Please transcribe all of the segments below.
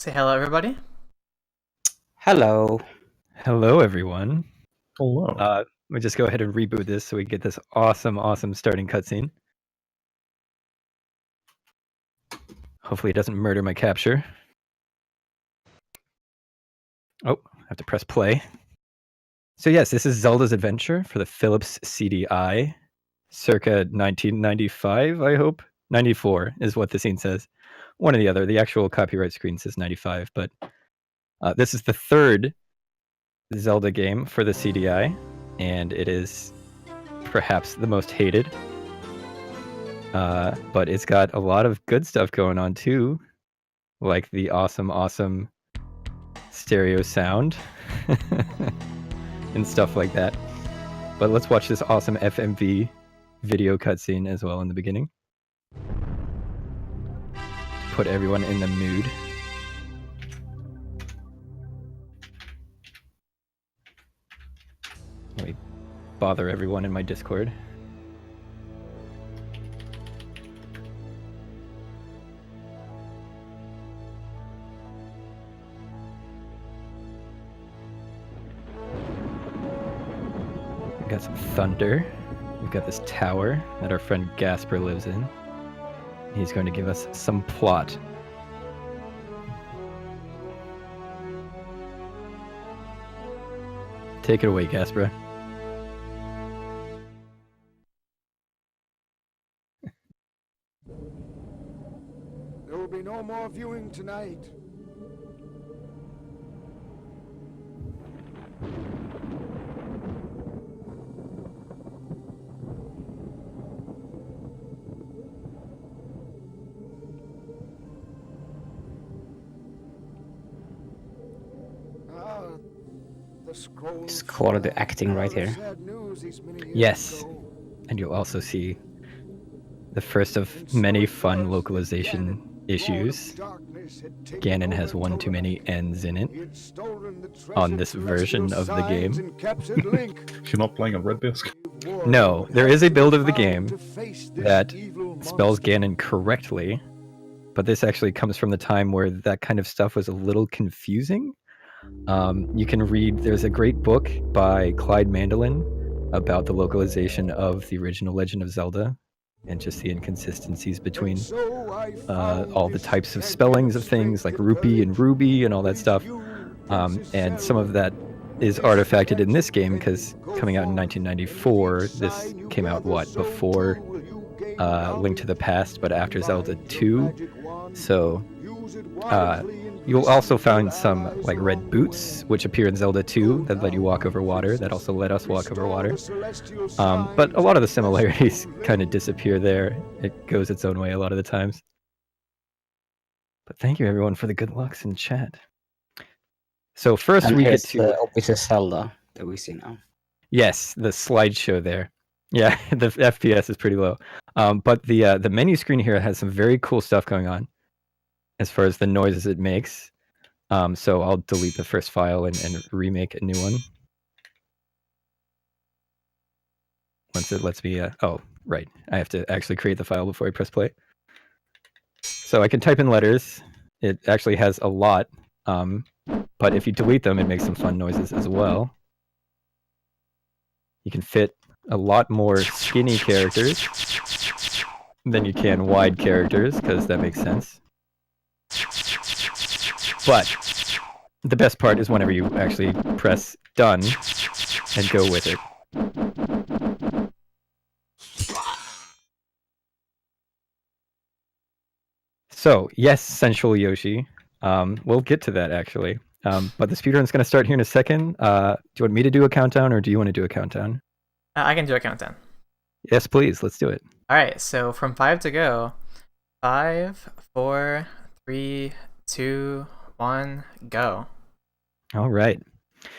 Say hello, everybody. Hello. Hello, everyone. Hello. Let me just go ahead and reboot this so we get this awesome starting cutscene. Hopefully it doesn't murder my capture. Oh, I have to press play. So yes, this is Zelda's Adventure for the Philips CDI, circa 1995, I hope. 94 is what the scene says. One or the other. The actual copyright screen says 95, but this is the third Zelda game for the CDI, and it is perhaps the most hated. But it's got a lot of good stuff going on too, like the awesome stereo sound and stuff like that. But let's watch this awesome FMV video cutscene as well in the beginning. Put everyone in the mood. Let me bother everyone in my Discord. We've got some thunder. We've got this tower that our friend Gasper lives in. He's going to give us some plot. Take it away, Gasper. There will be no more viewing tonight. It's quality acting right here. Yes, and you'll also see the first of many fun localization issues. Ganon has one too many N's in it on this version of the game. You're not playing a red disc? No, there is a build of the game that spells Ganon correctly, but this actually comes from the time where that kind of stuff was a little confusing. You can read, there's a great book by Clyde Mandelin about the localization of the original Legend of Zelda and just the inconsistencies between all the types of spellings of things like rupee and ruby and all that stuff. And some of that is artifacted in this game because coming out in 1994, this came out, what, before Link to the Past, but after Zelda 2. So you'll also find some like red boots, which appear in Zelda 2 that let you walk over water, that also let us walk over water. But a lot of the similarities kind of disappear there. It goes its own way a lot of the times. But thank you everyone for the good lucks in chat. So first we get to the obvious Zelda that we see now. Yes, the slideshow there. Yeah, the FPS is pretty low. But the menu screen here has some very cool stuff going on as far as the noises it makes. So I'll delete the first file and remake a new one. Once it lets me, oh, right. I have to actually create the file before I press play. So I can type in letters. It actually has a lot, but if you delete them, it makes some fun noises as well. You can fit a lot more skinny characters than you can wide characters, because that makes sense. But the best part is whenever you actually press done and go with it. So, yes, Sensual Yoshi. We'll get to that actually. But the speedrun's going to start here in a second. Do you want me to do a countdown or do you want to do a countdown? I can do a countdown. Yes, please. Let's do it. All right, so from 5 to go. 5, 4, 3, 2, 1, go. All right.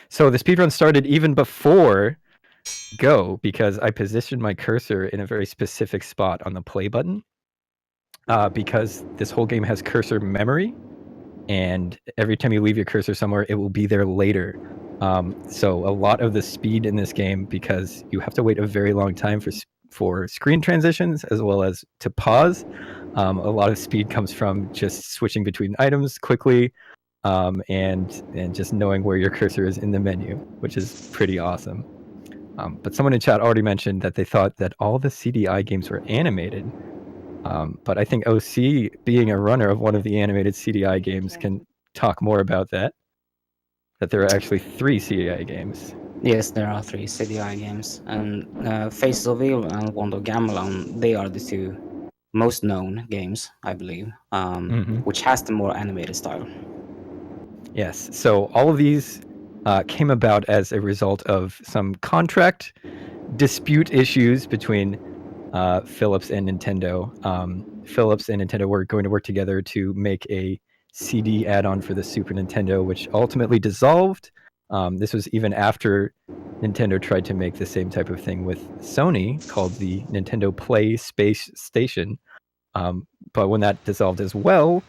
So the speedrun started even before go because I positioned my cursor in a very specific spot on the play button. Because this whole game has cursor memory, and every time you leave your cursor somewhere, it will be there later. So a lot of the speed in this game, because you have to wait a very long time for screen transitions as well as to pause, a lot of speed comes from just switching between items quickly, and just knowing where your cursor is in the menu, which is pretty awesome. But someone in chat already mentioned that they thought that all the CDI games were animated. But I think OC, being a runner of one of the animated CDI games, can talk more about that. That there are actually 3 CDI games. Yes, there are 3 CDI games, and Faces of Evil and Wand of Gamelon, they are the 2 most known games, I believe, which has the more animated style. Yes, so all of these came about as a result of some contract dispute issues between Philips and Nintendo. Philips and Nintendo were going to work together to make a CD add-on for the Super Nintendo, which ultimately dissolved. This was even after Nintendo tried to make the same type of thing with Sony, called the Nintendo Play Space Station. But when that dissolved as well,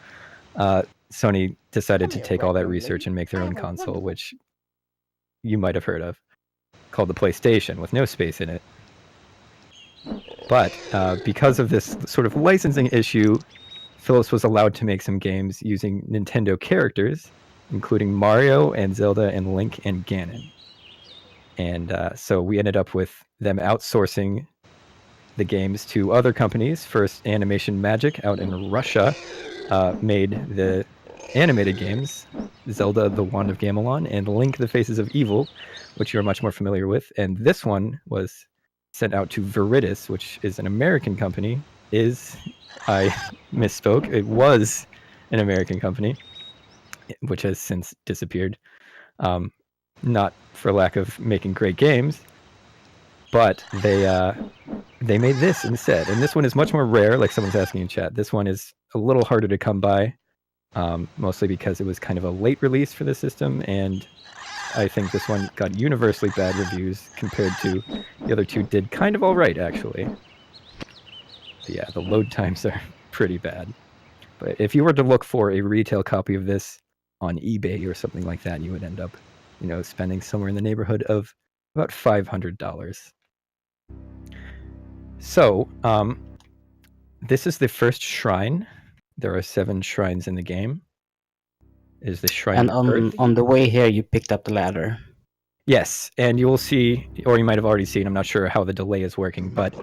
Sony decided to take all that research and make their own console, which you might have heard of, called the PlayStation, with no space in it. But because of this sort of licensing issue, Philips was allowed to make some games using Nintendo characters, including Mario and Zelda and Link and Ganon. And so we ended up with them outsourcing the games to other companies. First, Animation Magic out in Russia made the animated games, Zelda the Wand of Gamelon and Link the Faces of Evil, which you're much more familiar with. And this one was sent out to Viridis, which is an American company. I misspoke. It was an American company, which has since disappeared. Not for lack of making great games, but they made this instead. And this one is much more rare, like someone's asking in chat. This one is a little harder to come by, mostly because it was kind of a late release for the system, and I think this one got universally bad reviews compared to the other 2 did kind of all right, actually. But yeah, the load times are pretty bad. But if you were to look for a retail copy of this on eBay or something like that, you would end up, spending somewhere in the neighborhood of about $500. So, this is the first shrine. There are 7 shrines in the game. Is the shrine And of Earth. on the way here, you picked up the ladder. Yes, and you will see, or you might have already seen, I'm not sure how the delay is working, but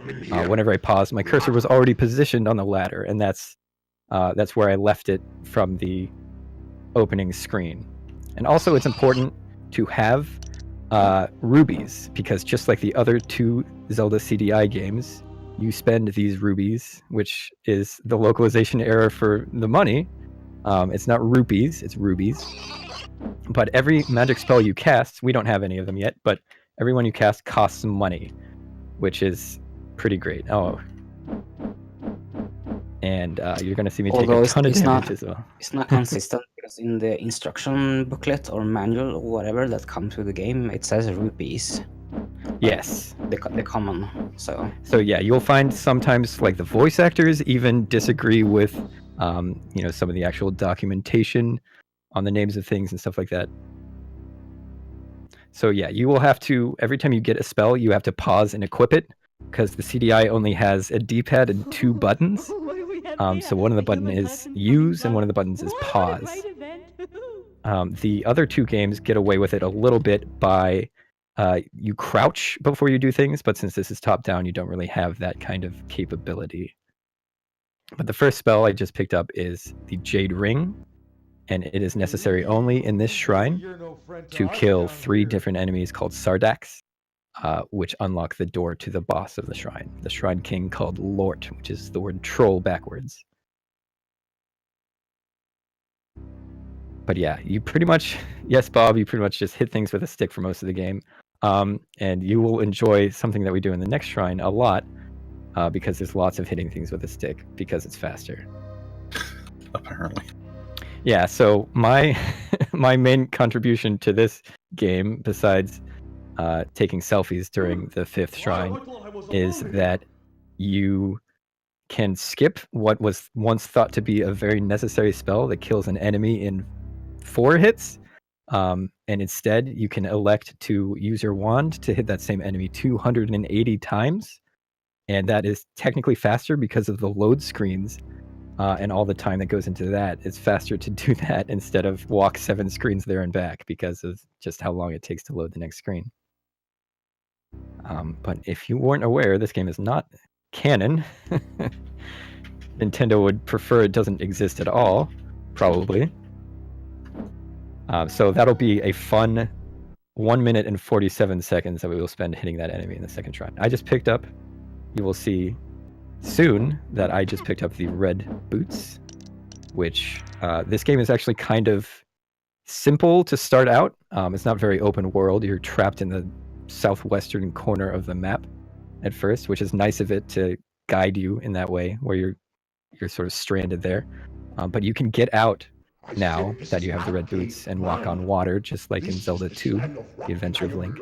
whenever I paused, my cursor was already positioned on the ladder, and that's where I left it from the opening screen. And also, it's important to have rubies, because just like the other 2 Zelda CDI games, you spend these rubies, which is the localization error for the money. It's not rupees, it's rubies. But every magic spell you cast, we don't have any of them yet, but every one you cast costs some money, which is pretty great. Oh. And you're going to see me take a ton of damage as well. It's not consistent, because in the instruction booklet or manual or whatever that comes with the game, it says rupees. Yes. The common, so yeah, you'll find sometimes like the voice actors even disagree with some of the actual documentation on the names of things and stuff like that. So yeah, you will have to, every time you get a spell, you have to pause and equip it, because the CDI only has a D-pad and 2 buttons. So one of the buttons is use and one of the buttons is pause. The other 2 games get away with it a little bit by you crouch before you do things, but since this is top-down, you don't really have that kind of capability. But the first spell I just picked up is the Jade Ring, and it is necessary only in this shrine to kill 3 different enemies called Sardaks, which unlock the door to the boss of the Shrine King called Lort, which is the word troll backwards. But yeah, you pretty much, yes, Bob, you pretty much just hit things with a stick for most of the game. And you will enjoy something that we do in the next shrine a lot, because there's lots of hitting things with a stick, because it's faster. Apparently. Yeah, so my main contribution to this game, besides taking selfies during the 5th shrine, is that you can skip what was once thought to be a very necessary spell that kills an enemy in 4 hits, and instead you can elect to use your wand to hit that same enemy 280 times, and that is technically faster because of the load screens and all the time that goes into that, it's faster to do that instead of walk 7 screens there and back because of just how long it takes to load the next screen. But if you weren't aware, this game is not canon. Nintendo would prefer it doesn't exist at all, probably. So that'll be a fun 1 minute and 47 seconds that we will spend hitting that enemy in the second shrine. I just picked up, you will see soon that I just picked up the red boots, which this game is actually kind of simple to start out. It's not very open world. You're trapped in the southwestern corner of the map at first, which is nice of it to guide you in that way, where you're sort of stranded there. But you can get out now that you have the red boots and walk on water, just like in Zelda 2, The Adventure of Link.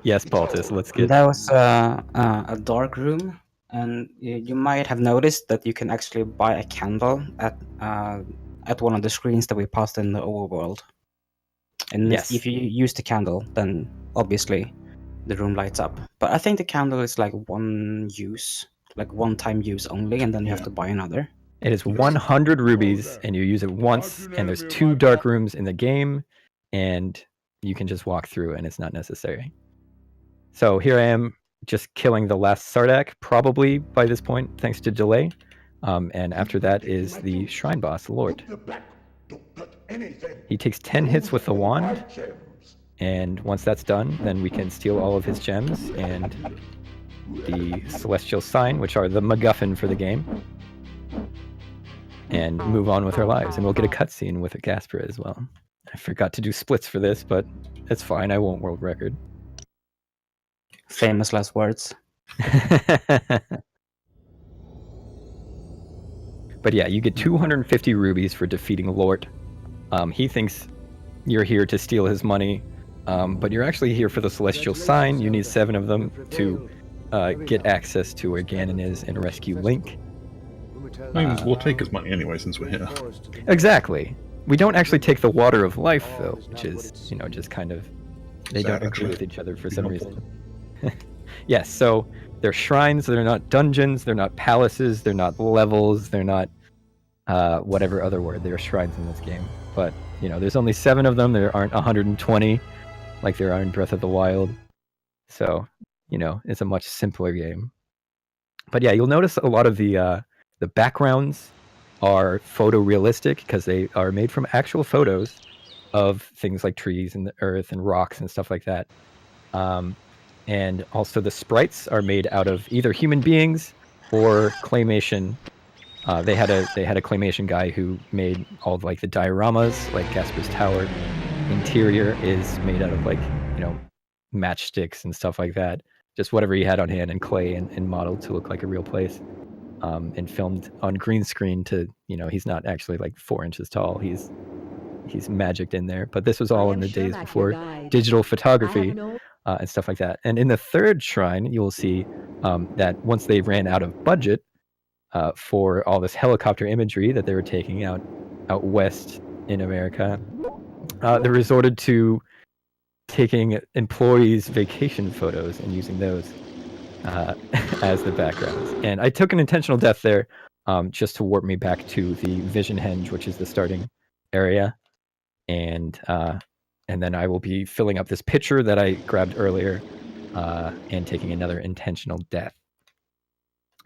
Yes, Baltus, let's get... That was a dark room, and you might have noticed that you can actually buy a candle at one of the screens that we passed in the overworld. And yes, if you use the candle, then obviously the room lights up. But I think the candle is like one time use only, and then you have to buy another. It is 100 rubies, and you use it once, and there's 2 dark rooms in the game, and you can just walk through, and it's not necessary. So here I am, just killing the last Sardak, probably by this point, thanks to delay. And after that is the shrine boss, Lord. He takes 10 hits with the wand, and once that's done, then we can steal all of his gems and the celestial sign, which are the MacGuffin for the game, and move on with our lives. And we'll get a cutscene with a Gaspra as well. I forgot to do splits for this, but it's fine. I won't world record. Famous last words. But yeah, you get 250 rubies for defeating Lord. He thinks you're here to steal his money, but you're actually here for the celestial sign. You need 7 of them to get access to where Ganon is and rescue Link. We'll take his money anyway since we're here. Exactly. We don't actually take the water of life, though, which is, just kind of... They don't agree with each other for some reason. Yes, so they're shrines, they're not dungeons, they're not palaces, they're not levels, they're not whatever other word. They're shrines in this game. But, there's only 7 of them. There aren't 120 like there are in Breath of the Wild. So, it's a much simpler game. But yeah, you'll notice a lot of the backgrounds are photorealistic because they are made from actual photos of things like trees and the earth and rocks and stuff like that. And also the sprites are made out of either human beings or claymation. They had a claymation guy who made all of like the dioramas, like Gaspar's Tower. Interior is made out of like, matchsticks and stuff like that. Just whatever he had on hand, and clay and modeled to look like a real place. And filmed on green screen to, he's not actually like 4 inches tall. He's magicked in there. But this was all in the days before digital photography and stuff like that. And in the third shrine, you will see that once they ran out of budget for all this helicopter imagery that they were taking out west in America, they resorted to taking employees' vacation photos and using those as the backgrounds. And I took an intentional death there just to warp me back to the Vision Henge, which is the starting area. And then I will be filling up this pitcher that I grabbed earlier and taking another intentional death.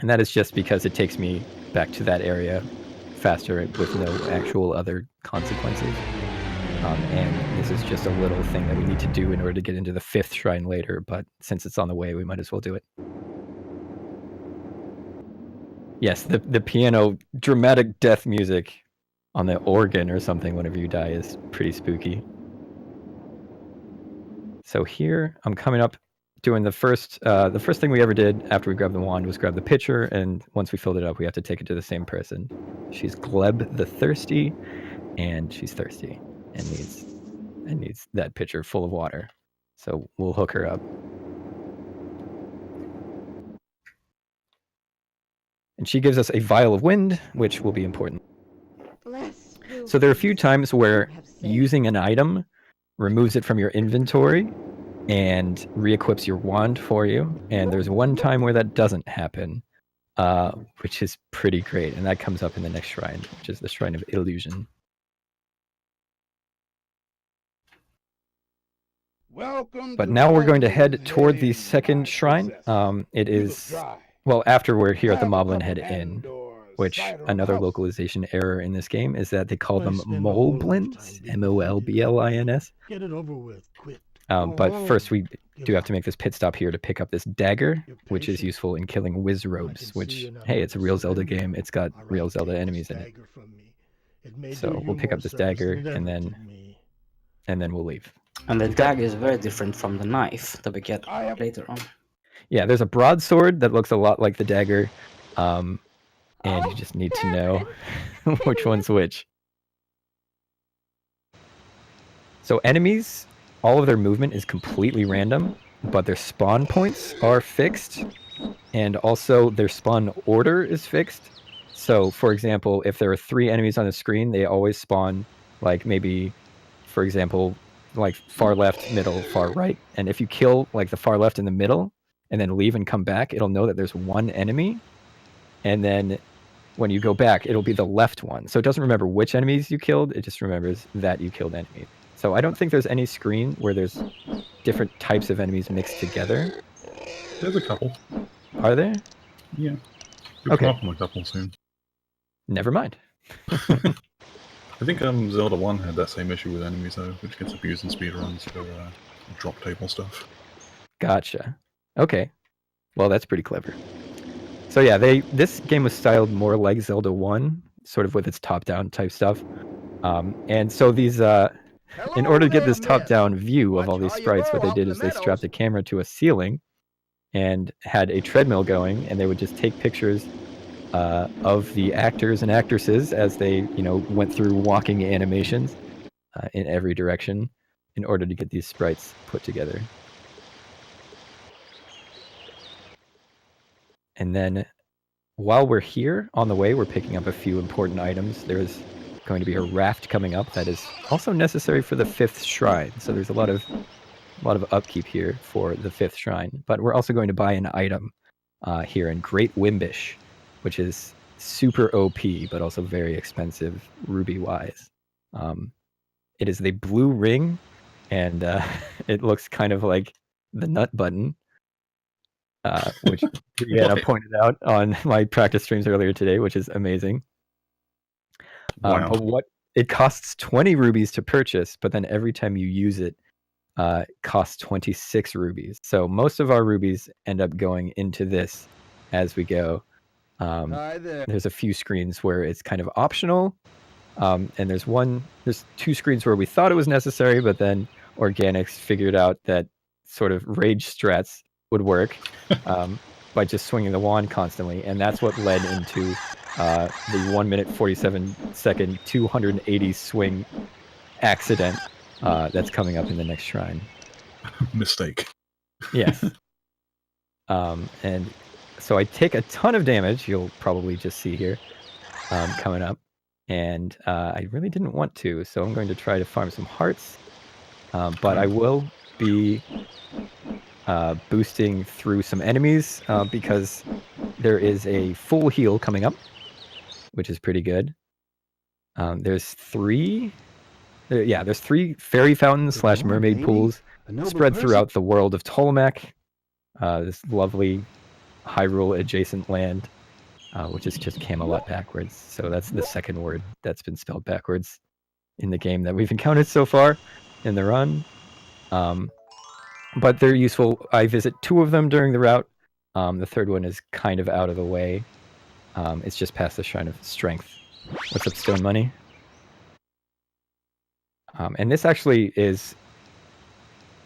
And that is just because it takes me back to that area faster with no actual other consequences. And this is just a little thing that we need to do in order to get into the 5th shrine later, but since it's on the way, we might as well do it. Yes, the piano dramatic death music on the organ or something whenever you die is pretty spooky. So here, I'm coming up doing the first thing we ever did after we grabbed the wand was grab the pitcher, and once we filled it up, we have to take it to the same person. She's Gleb the Thirsty, and she's thirsty and needs that pitcher full of water. So we'll hook her up. And she gives us a vial of wind, which will be important. So there are a few times where using an item removes it from your inventory and re-equips your wand for you. And there's one time where that doesn't happen. which is pretty great. And that comes up in the next shrine, which is the Shrine of Illusion. But now we're going to head toward the second shrine. It is, well, after we're here at the Moblin Head Inn, which another localization error in this game is that they call them Moblins, M-O-L-B-L-I-N-S. Get it over with, quit. But first we do have to make this pit stop here to pick up this dagger, which is useful in killing Wizrobes, which, hey, it's a real Zelda game. It's got real Zelda enemies in it. So we'll pick up this dagger and then we'll leave. And the dagger is very different from the knife that we get later on. Yeah, there's a broadsword that looks a lot like the dagger, and you just need to know which one's which. So enemies, all of their movement is completely random, but their spawn points are fixed, and also their spawn order is fixed. So, for example, if there are 3 enemies on the screen, they always spawn, like, maybe, for example, like far left, middle, far right. And if you kill like the far left in the middle and then leave and come back, it'll know that there's 1 enemy. And then when you go back, it'll be the left one. So it doesn't remember which enemies you killed. It just remembers that you killed enemies. So I don't think there's any screen where there's different types of enemies mixed together. There's a couple. Are there? Yeah. You'll come up on a couple soon. Never mind. I think Zelda 1 had that same issue with enemies though, which gets abused in speedruns for drop table stuff. Gotcha. Okay. Well, that's pretty clever. So yeah, this game was styled more like Zelda 1, sort of with its top-down type stuff. And so these, in order to get this top-down view of all these sprites, what they did is they strapped a camera to a ceiling and had a treadmill going, and they would just take pictures of the actors and actresses as they, went through walking animations in every direction in order to get these sprites put together. And then while we're here, on the way, we're picking up a few important items. There's going to be a raft coming up that is also necessary for the 5th shrine. So there's a lot of upkeep here for the 5th shrine. But we're also going to buy an item here in Great Wimbish, which is super OP, but also very expensive ruby-wise. It is the blue ring, and it looks kind of like the nut button, which Brianna pointed out on my practice streams earlier today, which is amazing. Wow. But it costs 20 rubies to purchase, but then every time you use it, costs 26 rubies. So most of our rubies end up going into this as we go. There's a few screens where it's kind of optional, and there's 2 screens where we thought it was necessary, but then Organics figured out that sort of rage strats would work by just swinging the wand constantly, and that's what led into the 1 minute 47 second 280 swing accident that's coming up in the next shrine. Mistake. Yes. And so I take a ton of damage, you'll probably just see here, coming up. And I really didn't want to, so I'm going to try to farm some hearts. But I will be boosting through some enemies because there is a full heal coming up, which is pretty good. There's 3 fairy fountains / mermaid pools spread throughout the world of Ptolemaic, this lovely Hyrule adjacent land, which is just Camelot backwards. So that's the second word that's been spelled backwards in the game that we've encountered so far in the run. But they're useful. I visit 2 of them during the route. The third one is kind of out of the way. It's just past the Shrine of Strength. What's up, Stone Money? And this actually is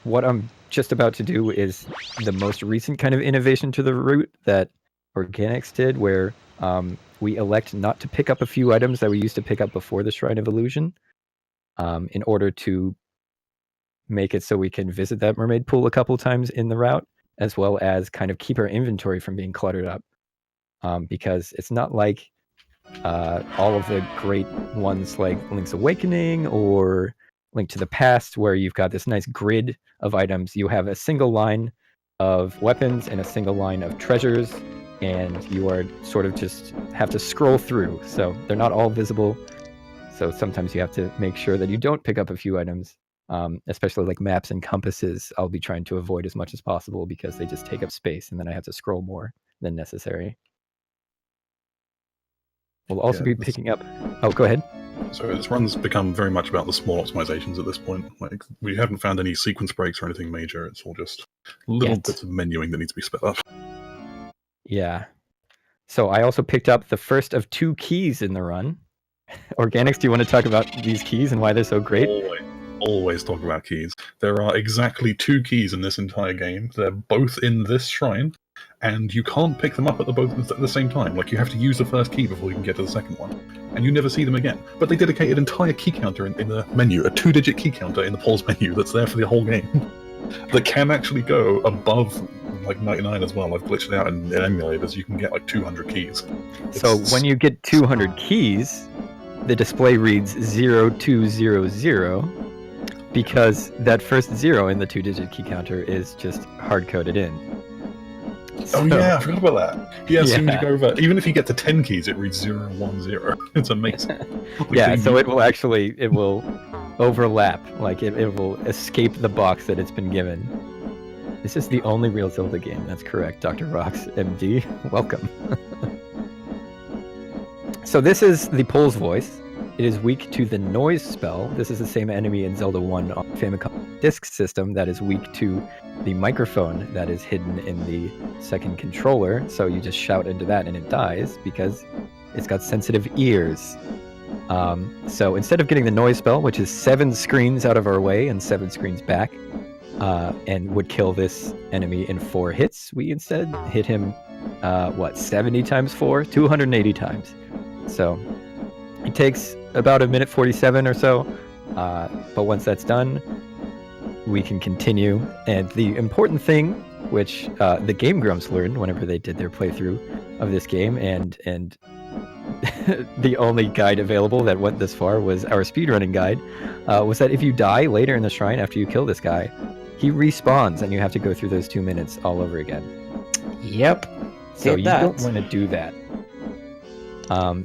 what I'm just about to do is the most recent kind of innovation to the route that Organics did, where we elect not to pick up a few items that we used to pick up before the Shrine of Illusion in order to make it so we can visit that mermaid pool a couple times in the route, as well as kind of keep our inventory from being cluttered up. Because it's not like all of the great ones like Link's Awakening or Link to the Past, where you've got this nice grid of items. You have a single line of weapons and a single line of treasures, and you are sort of just have to scroll through. So they're not all visible. So sometimes you have to make sure that you don't pick up a few items, especially like maps and compasses. I'll be trying to avoid as much as possible because they just take up space, and then I have to scroll more than necessary. We'll also be picking up... Oh, go ahead. So this run's become very much about the small optimizations at this point. Like, we haven't found any sequence breaks or anything major. It's all just little bits of menuing that need to be sped up. Yeah. So I also picked up the first of 2 keys in the run. Organics, do you want to talk about these keys and why they're so great? Always talk about keys. There are exactly 2 keys in this entire game. They're both in this shrine, and you can't pick them up at the same time. Like, you have to use the first key before you can get to the second one, and you never see them again. But they dedicate an entire key counter in the menu, a 2-digit key counter in the pause menu that's there for the whole game, that can actually go above like 99 as well. I've glitched it out in emulators. You can get like 200 keys. So when you get 200 keys, the display reads 0200 because that first 0 in the 2-digit key counter is just hard-coded in. Oh yeah, I forgot about that. Yeah, as soon as you go over, even if you get to 10 keys, it reads 010. It's amazing. Yeah, so it will overlap, like it will escape the box that it's been given. This is the only real Zelda game. That's correct, Dr. Rox, MD. Welcome. So this is the Pole's voice. It is weak to the noise spell. This is the same enemy in Zelda 1 on Famicom Disk System that is weak to the microphone that is hidden in the second controller. So you just shout into that and it dies because it's got sensitive ears. So instead of getting the noise spell, which is 7 screens out of our way and 7 screens back, and would kill this enemy in 4 hits, we instead hit him, 70 times 4? 280 times. So it takes about 1:47 or so, but once that's done, we can continue. And the important thing, which the Game Grumps learned whenever they did their playthrough of this game, and the only guide available that went this far was our speedrunning guide, was that if you die later in the shrine after you kill this guy, he respawns and you have to go through those 2 minutes all over again. Yep. So you don't want to do that.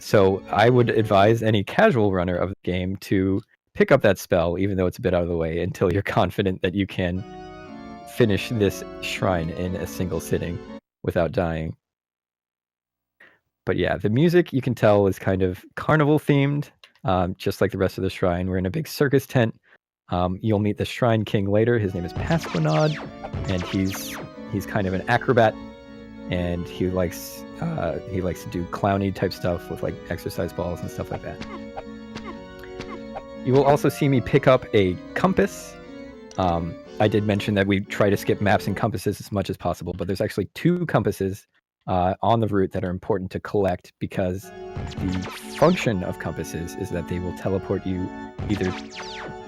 So I would advise any casual runner of the game to pick up that spell, even though it's a bit out of the way, until you're confident that you can finish this shrine in a single sitting without dying. But yeah, the music, you can tell, is kind of carnival themed, just like the rest of the shrine. We're in a big circus tent. You'll meet the Shrine King later. His name is Pasquinade, and he's kind of an acrobat, and he likes to do clowny type stuff with like exercise balls and stuff like that. You will also see me pick up a compass. I did mention that we try to skip maps and compasses as much as possible, but there's actually 2 compasses on the route that are important to collect, because the function of compasses is that they will teleport you either...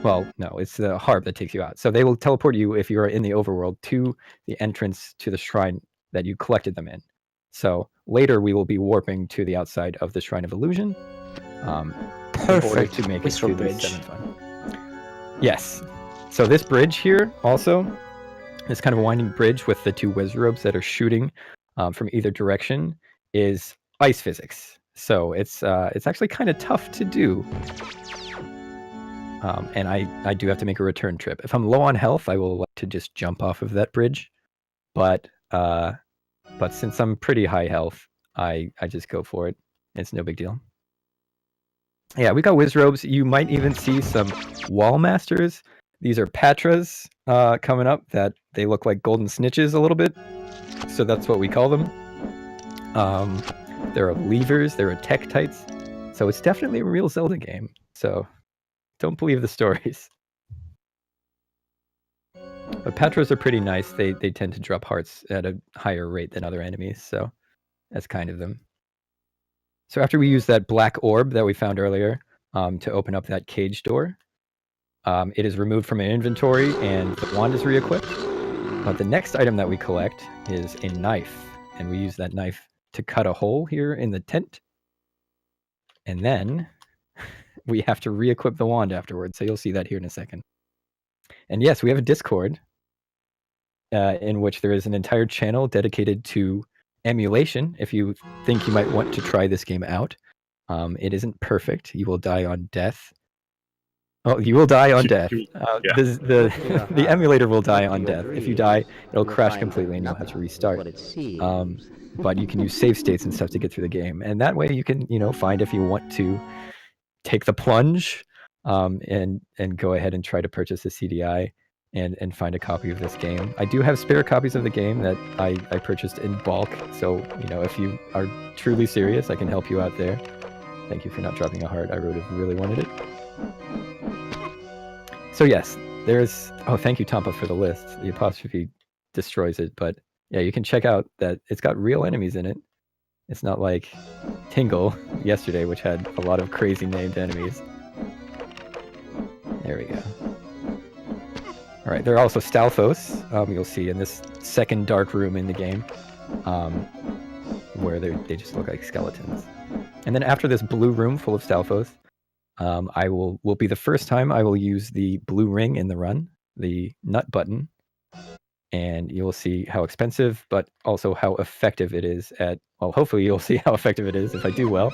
Well, no, it's the harp that takes you out. So they will teleport you, if you're in the overworld, to the entrance to the shrine that you collected them in. So later we will be warping to the outside of the Shrine of Illusion. Perfect. To make Whistle it to bridge. the 7th one. Yes. So this bridge here also is kind of a winding bridge with the 2 whiz robes that are shooting from either direction, is ice physics. So it's actually kind of tough to do. And I do have to make a return trip. If I'm low on health, I will like to just jump off of that bridge. But since I'm pretty high health, I just go for it. It's no big deal. Yeah, we got whiz robes. You might even see some wall masters. These are patras coming up that they look like golden snitches a little bit. So that's what we call them. There are levers, there are tektites. So it's definitely a real Zelda game. So don't believe the stories. But patras are pretty nice. They tend to drop hearts at a higher rate than other enemies. So that's kind of them. So after we use that black orb that we found earlier to open up that cage door, it is removed from an inventory and the wand is re-equipped. But the next item that we collect is a knife, and we use that knife to cut a hole here in the tent. And then we have to re-equip the wand afterwards, so you'll see that here in a second. And yes, we have a Discord in which there is an entire channel dedicated to emulation if you think you might want to try this game out. It isn't perfect. You will die on death. Oh, you will die on death. The emulator will die on death. If you die, it'll crash completely and you'll have to restart. But you can use save states and stuff to get through the game. And that way you can, find if you want to take the plunge and go ahead and try to purchase a CDI and find a copy of this game. I do have spare copies of the game that I purchased in bulk. So, if you are truly serious, I can help you out there. Thank you for not dropping a heart. I would have really wanted it. So yes, there's... Oh, thank you, Tampa, for the list. The apostrophe destroys it, but yeah, you can check out that it's got real enemies in it. It's not like Tingle yesterday, which had a lot of crazy named enemies. There we go. All right, there are also Stalfos, you'll see in this second dark room in the game, where they just look like skeletons. And then after this blue room full of Stalfos, will be the first time I will use the blue ring in the run, the nut button, and you'll see how expensive, but also how effective it is at, well, hopefully you'll see how effective it is if I do well,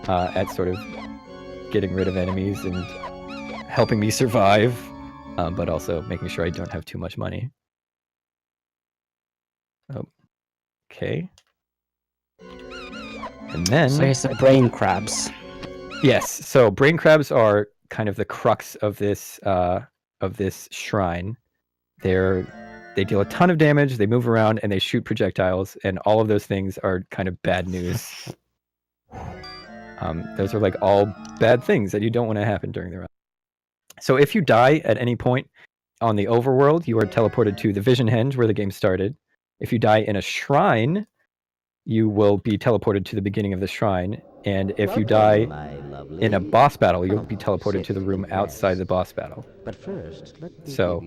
at sort of getting rid of enemies and helping me survive, but also making sure I don't have too much money. Okay. And then... So here's the brain crabs. Yes, so brain crabs are kind of the crux of this shrine. They deal a ton of damage, they move around, and they shoot projectiles, and all of those things are kind of bad news. Those are like all bad things that you don't want to happen during the run. So if you die at any point on the overworld, you are teleported to the Vision Henge where the game started. If you die in a shrine, you will be teleported to the beginning of the shrine. And if you die in a boss battle, you'll be teleported to the room outside the boss battle. So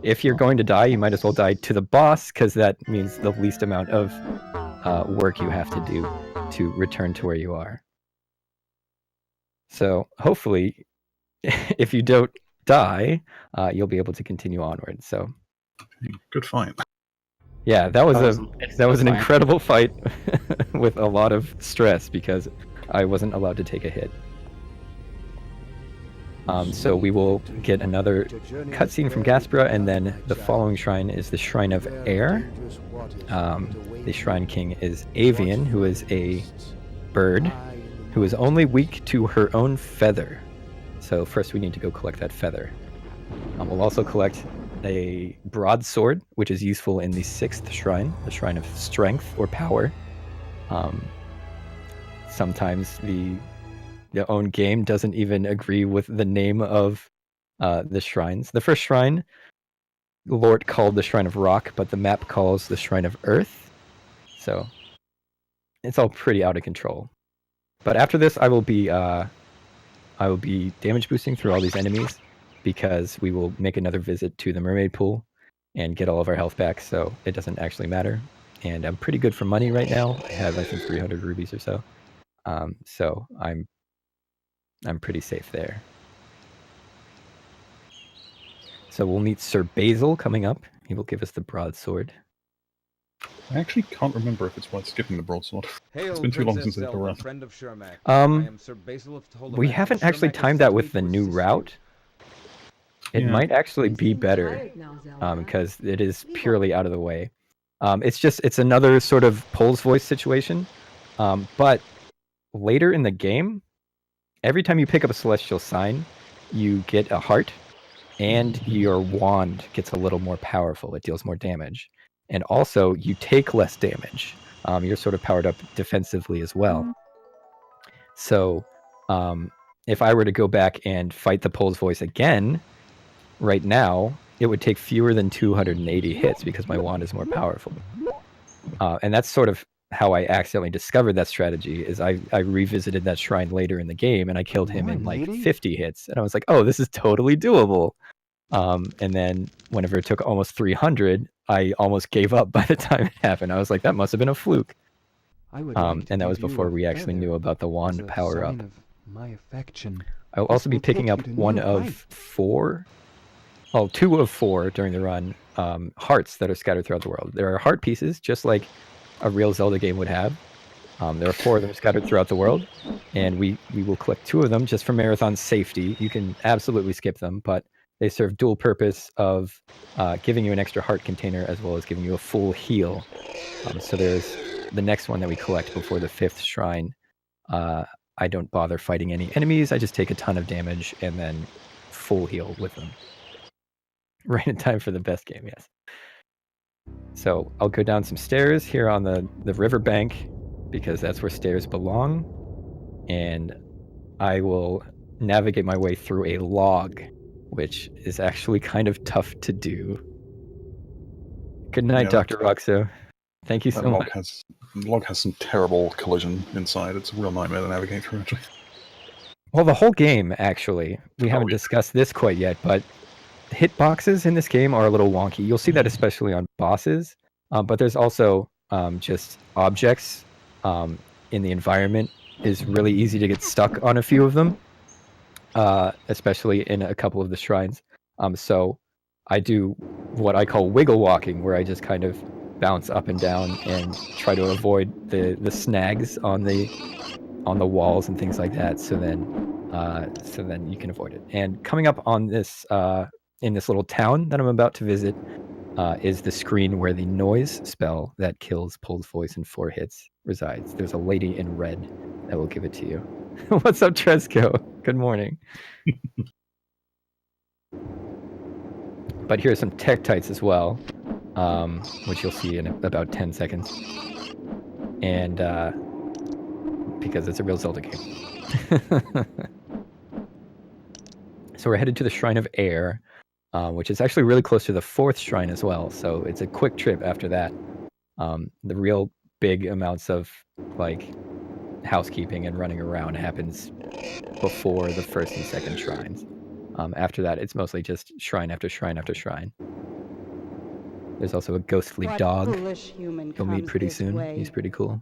if you're going to die, you might as well die to the boss, because that means the least amount of work you have to do to return to where you are. So hopefully, if you don't die, you'll be able to continue onward. So good fight. Yeah, that was an incredible fight with a lot of stress because I wasn't allowed to take a hit. So we will get another cutscene from Gaspra, and then the following shrine is the Shrine of Air. The Shrine King is Avian, who is a bird who is only weak to her own feather. So first we need to go collect that feather. We'll also collect a broadsword, which is useful in the 6th shrine, the Shrine of Strength or Power. Sometimes the own game doesn't even agree with the name of the shrines. The first shrine, Lord called the Shrine of Rock, but the map calls the Shrine of Earth. So it's all pretty out of control. But after this, I will be damage boosting through all these enemies, because we will make another visit to the mermaid pool and get all of our health back, so it doesn't actually matter. And I'm pretty good for money right now. I have, I think, 300 rubies or so. So I'm pretty safe there. So we'll meet Sir Basil coming up. He will give us the broadsword. I actually can't remember if it's worth skipping the broadsword. It's been too long since I've run. We haven't actually timed that with the new route. It might actually be better, because it is purely out of the way. It's another sort of Pole's Voice situation. But later in the game, every time you pick up a celestial sign, you get a heart, and your wand gets a little more powerful. It deals more damage. And also, you take less damage. You're sort of powered up defensively as well. So, if I were to go back and fight the Pole's Voice again, right now, it would take fewer than 280 hits because my wand is more powerful. And that's sort of how I accidentally discovered that strategy, is I revisited that shrine later in the game, and I killed him in like 50 hits. And I was like, oh, this is totally doable. And then whenever it took almost 300, I almost gave up by the time it happened. I was like, that must have been a fluke. And that was before we actually knew about the wand power-up. I'll also be picking up two of four during the run, hearts that are scattered throughout the world. There are heart pieces, just like a real Zelda game would have. There are 4 of them scattered throughout the world, and we will collect 2 of them just for marathon safety. You can absolutely skip them, but they serve dual purpose of giving you an extra heart container as well as giving you a full heal. So there's the next one that we collect before the 5th shrine. I don't bother fighting any enemies. I just take a ton of damage and then full heal with them. Right in time for the best game, yes. So I'll go down some stairs here on the riverbank because that's where stairs belong. And I will navigate my way through a log, which is actually kind of tough to do. Good night, Dr. Roxo. Thank you so much. The log has some terrible collision inside. It's a real nightmare to navigate through, actually. Well, the whole game, actually. We haven't discussed this quite yet, but hitboxes in this game are a little wonky. You'll see that especially on bosses, but there's also just objects in the environment is really easy to get stuck on a few of them, especially in a couple of the shrines. So I do what I call wiggle walking, where I just kind of bounce up and down and try to avoid the snags on the walls and things like that. So then you can avoid it. And coming up on this in this little town that I'm about to visit is the screen where the noise spell that kills Pole's voice in 4 hits resides. There's a lady in red that will give it to you. What's up, Tresco? Good morning. But here's some Tektites as well, which you'll see in about 10 seconds. And because it's a real Zelda game. So we're headed to the Shrine of Air, which is actually really close to the 4th shrine as well. So it's a quick trip after that. The real big amounts of like housekeeping and running around happens before the 1st and 2nd shrines. After that, it's mostly just shrine after shrine after shrine. There's also a ghostly dog you'll meet pretty soon. He's pretty cool.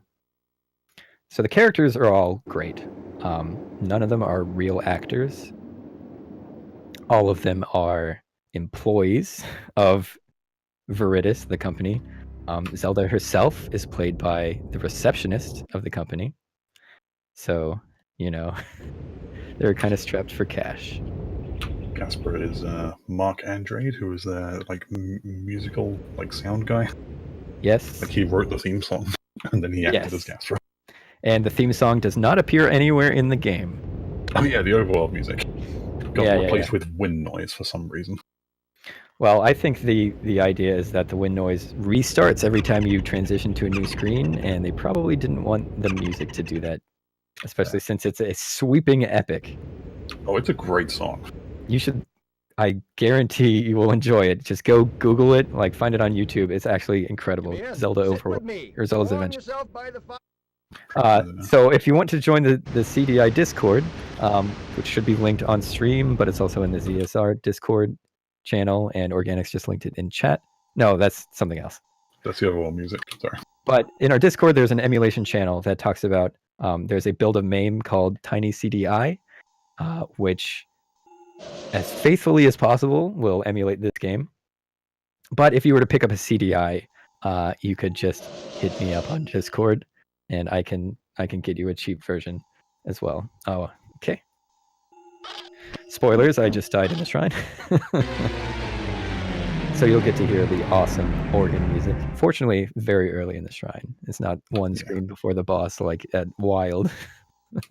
So the characters are all great. None of them are real actors. All of them are employees of Veritas, the company. Zelda herself is played by the receptionist of the company. So, you know, they're kind of strapped for cash. Gasper is Mark Andrade, who is their like musical like sound guy. Yes. Like he wrote the theme song and then he acted as Gasper. And the theme song does not appear anywhere in the game. Oh yeah, the overworld music got replaced with wind noise for some reason. Well, I think the idea is that the wind noise restarts every time you transition to a new screen, and they probably didn't want the music to do that, especially since it's a sweeping epic. Oh, it's a great song. You should, I guarantee you will enjoy it. Just go Google it, like find it on YouTube. It's actually incredible. Zelda Overworld, or Zelda's Adventure. So if you want to join the CDI Discord, which should be linked on stream, but it's also in the ZSR Discord channel, and Organics just linked it in chat. No, that's something else. That's the overall music, sorry. But in our Discord, there's an emulation channel that talks about, there's a build of MAME called Tiny CDI, which, as faithfully as possible, will emulate this game. But if you were to pick up a CDI, you could just hit me up on Discord, and I can get you a cheap version as well. Oh, okay. Spoilers, I just died in the shrine. So you'll get to hear the awesome organ music. Fortunately, very early in the shrine. It's not one screen before the boss like at Wild.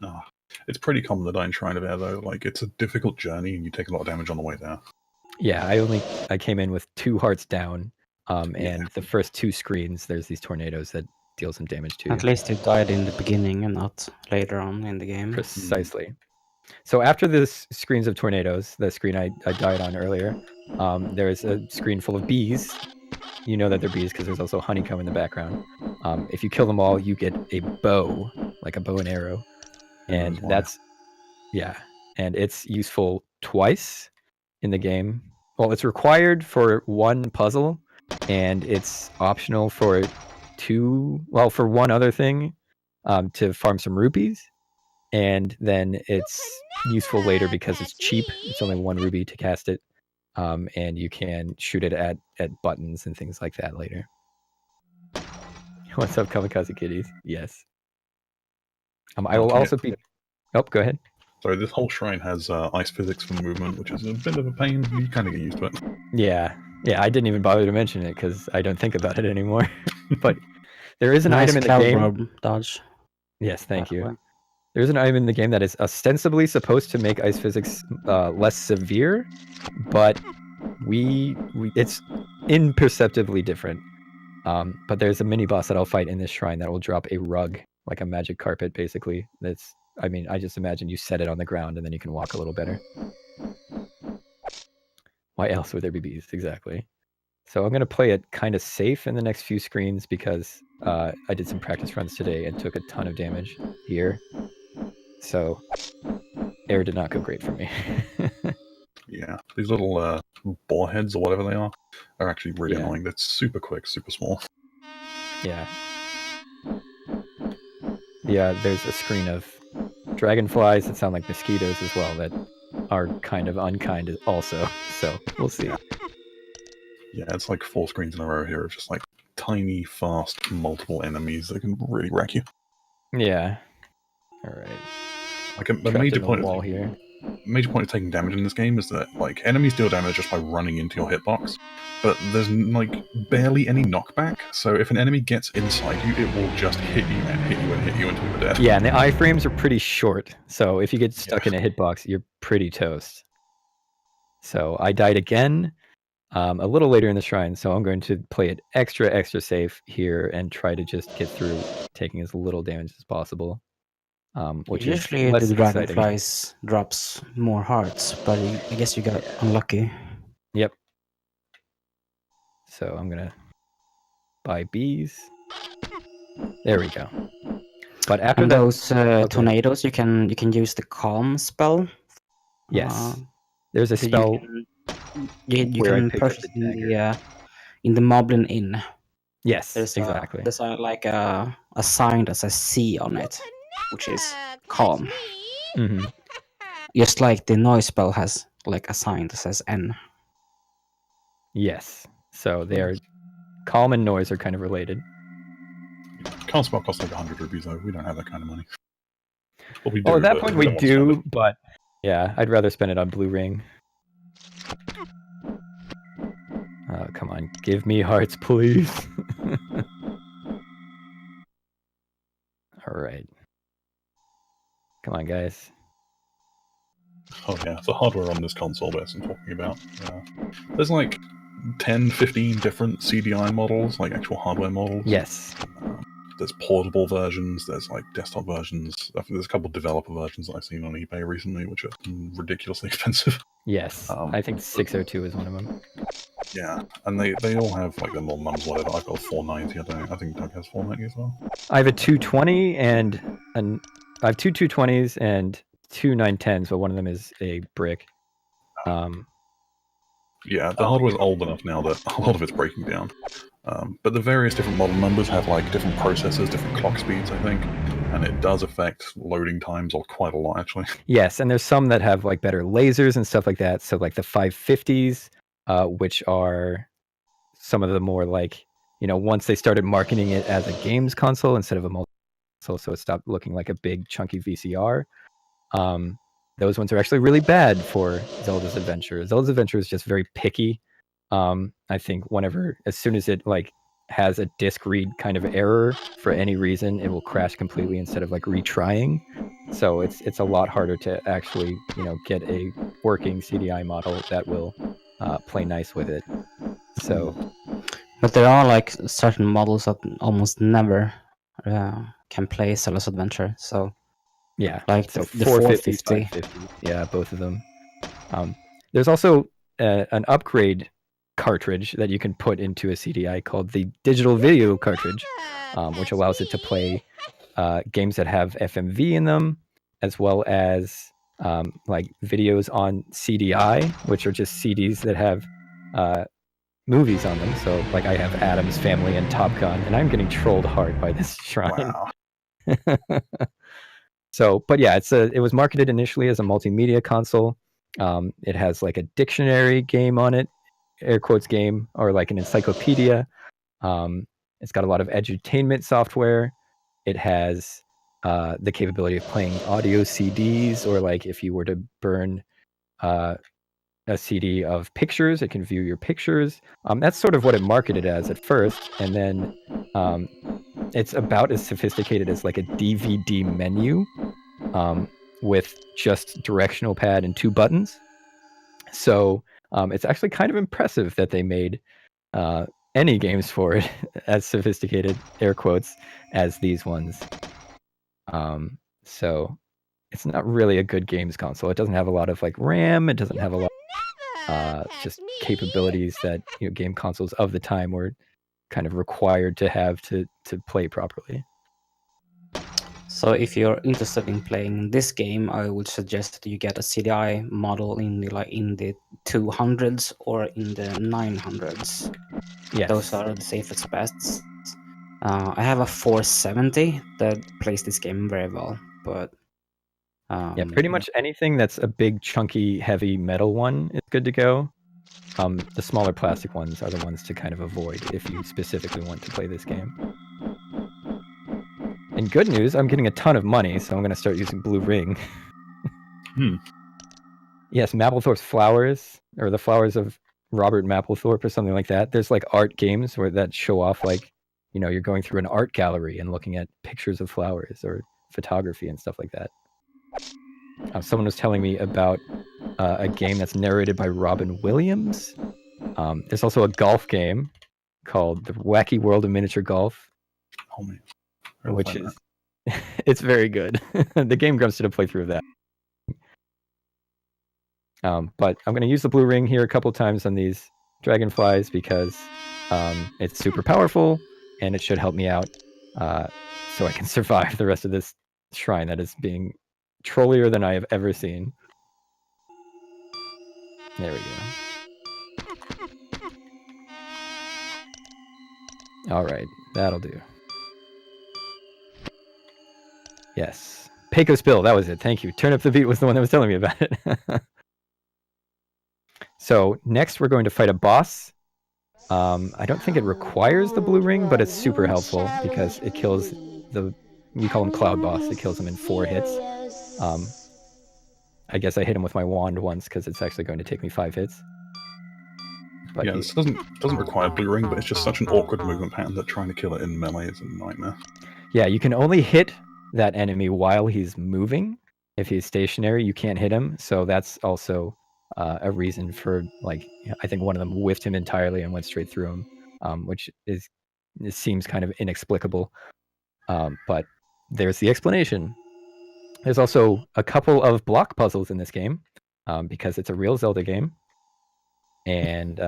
No. It's pretty common to die in Shrine of Air, though. Like, it's a difficult journey, and you take a lot of damage on the way there. Yeah, I came in with 2 hearts down, and the first 2 screens, there's these tornadoes that deal some damage to you. At least you died in the beginning and not later on in the game. Precisely. So after this screens of tornadoes, the screen I died on earlier, there's a screen full of bees. You know that they're bees because there's also honeycomb in the background. If you kill them all, you get a bow, like a bow and arrow. And and it's useful twice in the game. Well, it's required for 1 puzzle, and it's optional for 1 other thing, to farm some rupees. And then it's useful later because it's cheap. It's only 1 rupee to cast it, and you can shoot it at buttons and things like that later. What's up, Kamikaze Kitties? Yes. I will also be... Oh, go ahead. Sorry, this whole shrine has ice physics for movement, which is a bit of a pain. You kind of get used to it. Yeah. Yeah, I didn't even bother to mention it because I don't think about it anymore. But there is an item in the game... Dodge. Yes, thank you. There's an item in the game that is ostensibly supposed to make ice physics less severe, but it's imperceptibly different. But there's a mini boss that I'll fight in this shrine that will drop a rug, like a magic carpet, basically. I just imagine you set it on the ground and then you can walk a little better. Why else would there be bees? Exactly. So I'm going to play it kind of safe in the next few screens because I did some practice runs today and took a ton of damage here. So air did not go great for me. Yeah, these little boar heads or whatever they are actually really annoying. They're super quick, super small. Yeah. Yeah, there's a screen of dragonflies that sound like mosquitoes as well that are kind of unkind also. So we'll see. Yeah, it's like 4 screens in a row here of just like tiny, fast, multiple enemies that can really wreck you. Yeah. All right. Like a major point of taking damage in this game is that like enemies deal damage just by running into your hitbox, but there's like barely any knockback. So if an enemy gets inside you, it will just hit you and hit you and hit you until you're dead. Yeah, and the iframes are pretty short, so if you get stuck in a hitbox, you're pretty toast. So I died again a little later in the shrine, so I'm going to play it extra safe here and try to just get through taking as little damage as possible. Which usually the dragonflies drops more hearts, but I guess you got unlucky. Yep. So I'm gonna buy bees. There we go. But after those tornadoes, you can use the calm spell. Yes. There's a spell. You can purchase in the Moblin Inn. Yes, there's exactly. There's like a sign that says C on it, which is calm. Mm-hmm. Just like the noise spell has like a sign that says N. Yes. So they are calm and noise are kind of related. Calm spell costs like 100 rupees though. We don't have that kind of money. Well, we do, at that point we do, but yeah, I'd rather spend it on Blue Ring. Come on, give me hearts, please. All right. Come on, guys. Oh yeah, the hardware on this console that I'm talking about. There's like 10, 15 different CDI models, like actual hardware models. Yes. There's portable versions, there's like desktop versions. There's a couple developer versions that I've seen on eBay recently, which are ridiculously expensive. Yes, I think 602 is one of them. Yeah, and they all have like their little numbers, whatever. I've got a 490, I think Doug has 490 as well. I have a 220 and I have two 220s and two 910s, but one of them is a brick. Yeah, the hardware's old enough now that a lot of it's breaking down. But the various different model numbers have like different processors, different clock speeds, I think, and it does affect loading times quite a lot, actually. Yes, and there's some that have like better lasers and stuff like that. So like the 550s, which are some of the more like, once they started marketing it as a games console instead of a multi-console, so it stopped looking like a big chunky VCR. Those ones are actually really bad for Zelda's Adventure. Zelda's Adventure is just very picky. I think as soon as it like has a disk read kind of error for any reason, it will crash completely instead of like retrying. So it's a lot harder to actually get a working CDI model that will play nice with it. So, but there are like certain models that almost never can play Zelda's Adventure. So yeah, like so the 450. 550. Yeah, both of them. There's also an upgrade cartridge that you can put into a CDI called the digital video cartridge, which allows it to play games that have FMV in them, as well as like videos on CDI, which are just CDs that have movies on them. So like I have Addams Family and Top Gun, and I'm getting trolled hard by this shrine. Wow. So, but yeah, it was marketed initially as a multimedia console. It has like a dictionary game on it, air quotes game, or like an encyclopedia. It's got a lot of edutainment software. It has the capability of playing audio CDs, or like if you were to burn a CD of pictures, it can view your pictures. That's sort of what it marketed as at first, and then it's about as sophisticated as like a DVD menu with just directional pad and 2 buttons. So it's actually kind of impressive that they made any games for it as sophisticated, air quotes, as these ones. So it's not really a good games console. It doesn't have a lot of like RAM. It doesn't have a lot just capabilities that game consoles of the time were kind of required to have to play properly. So if you're interested in playing this game, I would suggest that you get a CDI model in the 200s or in the 900s. Yes. Those are the safest bets. I have a 470 that plays this game very well, but yeah, pretty much anything that's a big, chunky, heavy metal one is good to go. The smaller plastic ones are the ones to kind of avoid if you specifically want to play this game. And good news, I'm getting a ton of money, so I'm going to start using Blue Ring. Yes, Mapplethorpe's Flowers, or the Flowers of Robert Mapplethorpe, or something like that. There's like art games that show off like, you're going through an art gallery and looking at pictures of flowers or photography and stuff like that. Someone was telling me about a game that's narrated by Robin Williams. There's also a golf game called The Wacky World of Miniature Golf. Oh man. Which is it's very good. The Game Grumps did a playthrough of that. But I'm going to use the Blue Ring here a couple times on these dragonflies because it's super powerful and it should help me out so I can survive the rest of this shrine that is being trollier than I have ever seen. There we go. All right, that'll do. Yes. Pecos Bill, that was it. Thank you. Turn Up the Beat was the one that was telling me about it. So next we're going to fight a boss. I don't think it requires the Blue Ring, but it's super helpful because it kills we call him Cloud Boss. It kills him in 4 hits. I guess I hit him with my wand once because it's actually going to take me 5 hits. But yeah, this doesn't require Blue Ring, but it's just such an awkward movement pattern that trying to kill it in melee is a nightmare. Yeah, you can only hit that enemy while he's moving. If he's stationary, you can't hit him. So that's also a reason for, like, I think one of them whiffed him entirely and went straight through him, which seems kind of inexplicable. But there's the explanation. There's also a couple of block puzzles in this game because it's a real Zelda game. And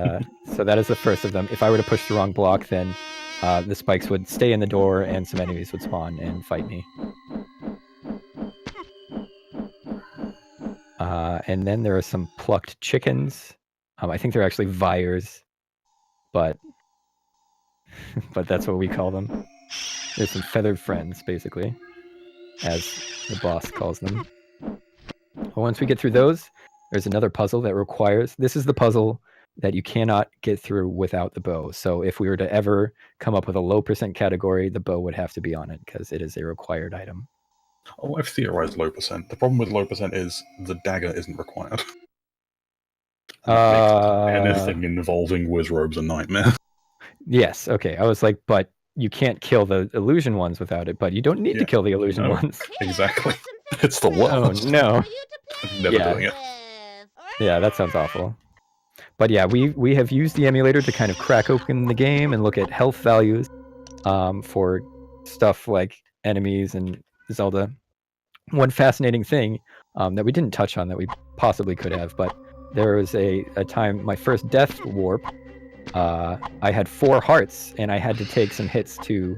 so that is the first of them. If I were to push the wrong block, then the spikes would stay in the door and some enemies would spawn and fight me. And then there are some plucked chickens. I think they're actually Vyres, but that's what we call them. There's some feathered friends, basically, as the boss calls them. Once we get through those, there's another puzzle that requires... This is the puzzle that you cannot get through without the bow. So if we were to ever come up with a low percent category, the bow would have to be on it because it is a required item. Oh, I've theorized low percent. The problem with low percent is the dagger isn't required. Anything involving wizrobes a nightmare. Yes, okay. I was like, but you can't kill the illusion ones without it, but you don't need to kill the illusion ones. Exactly. It's the worst. Oh, no. I'm never doing it. Yeah, that sounds awful. But yeah, we have used the emulator to kind of crack open the game and look at health values for stuff like enemies and Zelda. One fascinating thing that we didn't touch on that we possibly could have, but there was a time, my first death warp, I had 4 hearts and I had to take some hits to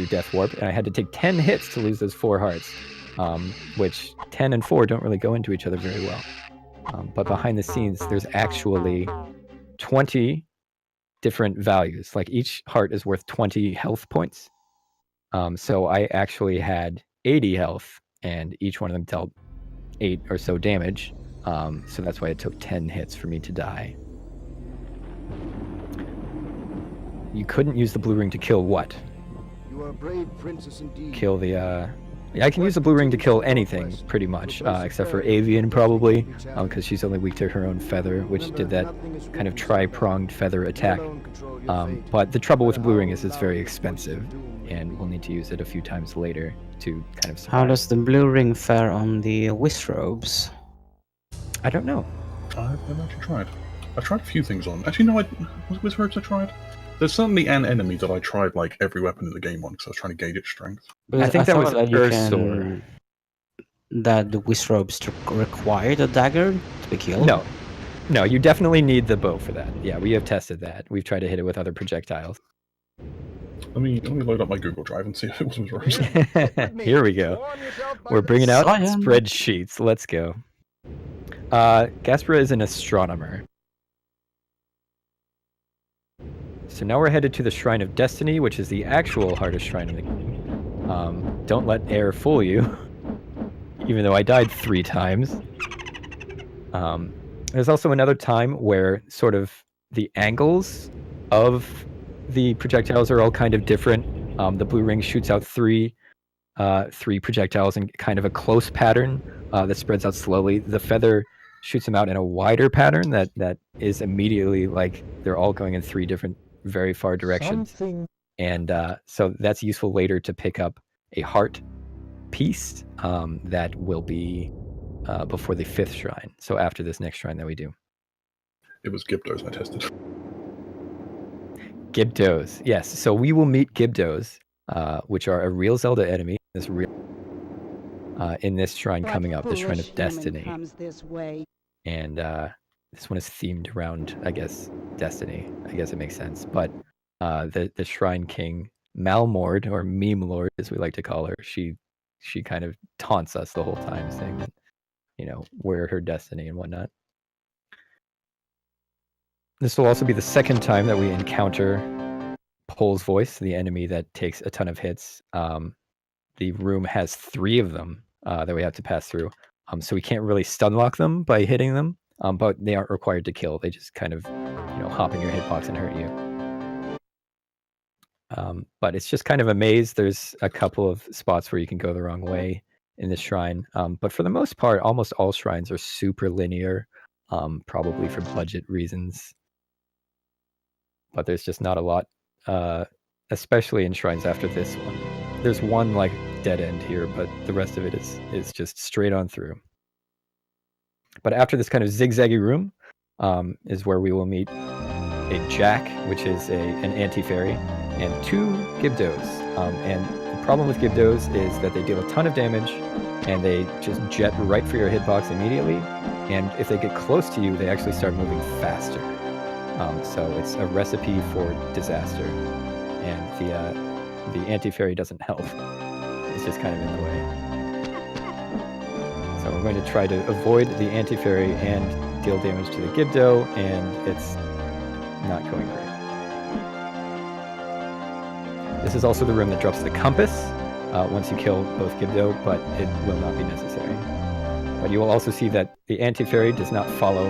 death warp, and I had to take 10 hits to lose those 4 hearts, which 10 and 4 don't really go into each other very well. But behind the scenes, there's actually 20 different values. Like each heart is worth 20 health points. So I actually had 80 health, and each one of them dealt 8 or so damage. So that's why it took 10 hits for me to die. you couldn't use the blue ring to kill what? You are a brave princess indeed. Kill the, I can use the blue ring to kill anything, pretty much, except for Avian, probably, because she's only weak to her own feather, which did that kind of tri-pronged feather attack. But the trouble with the blue ring is it's very expensive, and we'll need to use it a few times later to kind of survive. How does the blue ring fare on the wizrobes? I don't know. I've never actually tried. I've tried a few things on. Actually, no, was wizrobes I tried? There's certainly an enemy that I tried like every weapon in the game on because I was trying to gauge its strength. I think that was Ursor. That the wizrobes required a dagger to be killed? No, you definitely need the bow for that. Yeah, we have tested that. We've tried to hit it with other projectiles. Let me load up my Google Drive and see if it was wizrobes. Here we go. We're bringing out spreadsheets. Let's go. Gaspra is an astronomer. So now we're headed to the Shrine of Destiny, which is the actual hardest shrine in the game. Don't let air fool you. Even though I died 3 times. There's also another time where sort of the angles of the projectiles are all kind of different. The blue ring shoots out 3 projectiles in kind of a close pattern that spreads out slowly. The feather shoots them out in a wider pattern that is immediately like they're all going in 3 different very far directions. And so that's useful later to pick up a heart piece that will be before the 5th shrine. So after this next shrine that we do. It was Gibdos I tested. Gibdos, yes. So we will meet Gibdos, which are a real Zelda enemy. In this shrine coming up, the Shrine of Destiny. And this one is themed around, I guess, Destiny. I guess it makes sense. But the Shrine King, Malmord, or Meme Lord, as we like to call her, she kind of taunts us the whole time, saying that, you know, we're her destiny and whatnot. This will also be the 2nd time that we encounter Pole's Voice, the enemy that takes a ton of hits. The room has 3 of them that we have to pass through. So we can't really stun lock them by hitting them, but they aren't required to kill. They just kind of, you know, hop in your hitbox and hurt you. But it's just kind of a maze. There's a couple of spots where you can go the wrong way in this shrine. But for the most part, almost all shrines are super linear, probably for budget reasons. But there's just not a lot, especially in shrines after this one. There's one like dead end here, but the rest of it is just straight on through. But after this kind of zigzaggy room is where we will meet a Jack, which is an anti-fairy, and 2 Gibdos. And the problem with Gibdos is that they deal a ton of damage, and they just jet right for your hitbox immediately. And if they get close to you, they actually start moving faster. So it's a recipe for disaster. And the anti-fairy doesn't help. It's just kind of in the way. So we're going to try to avoid the anti-fairy and deal damage to the Gibdo, and it's not going great. This is also the room that drops the compass once you kill both Gibdo, but it will not be necessary. But you will also see that the anti-fairy does not follow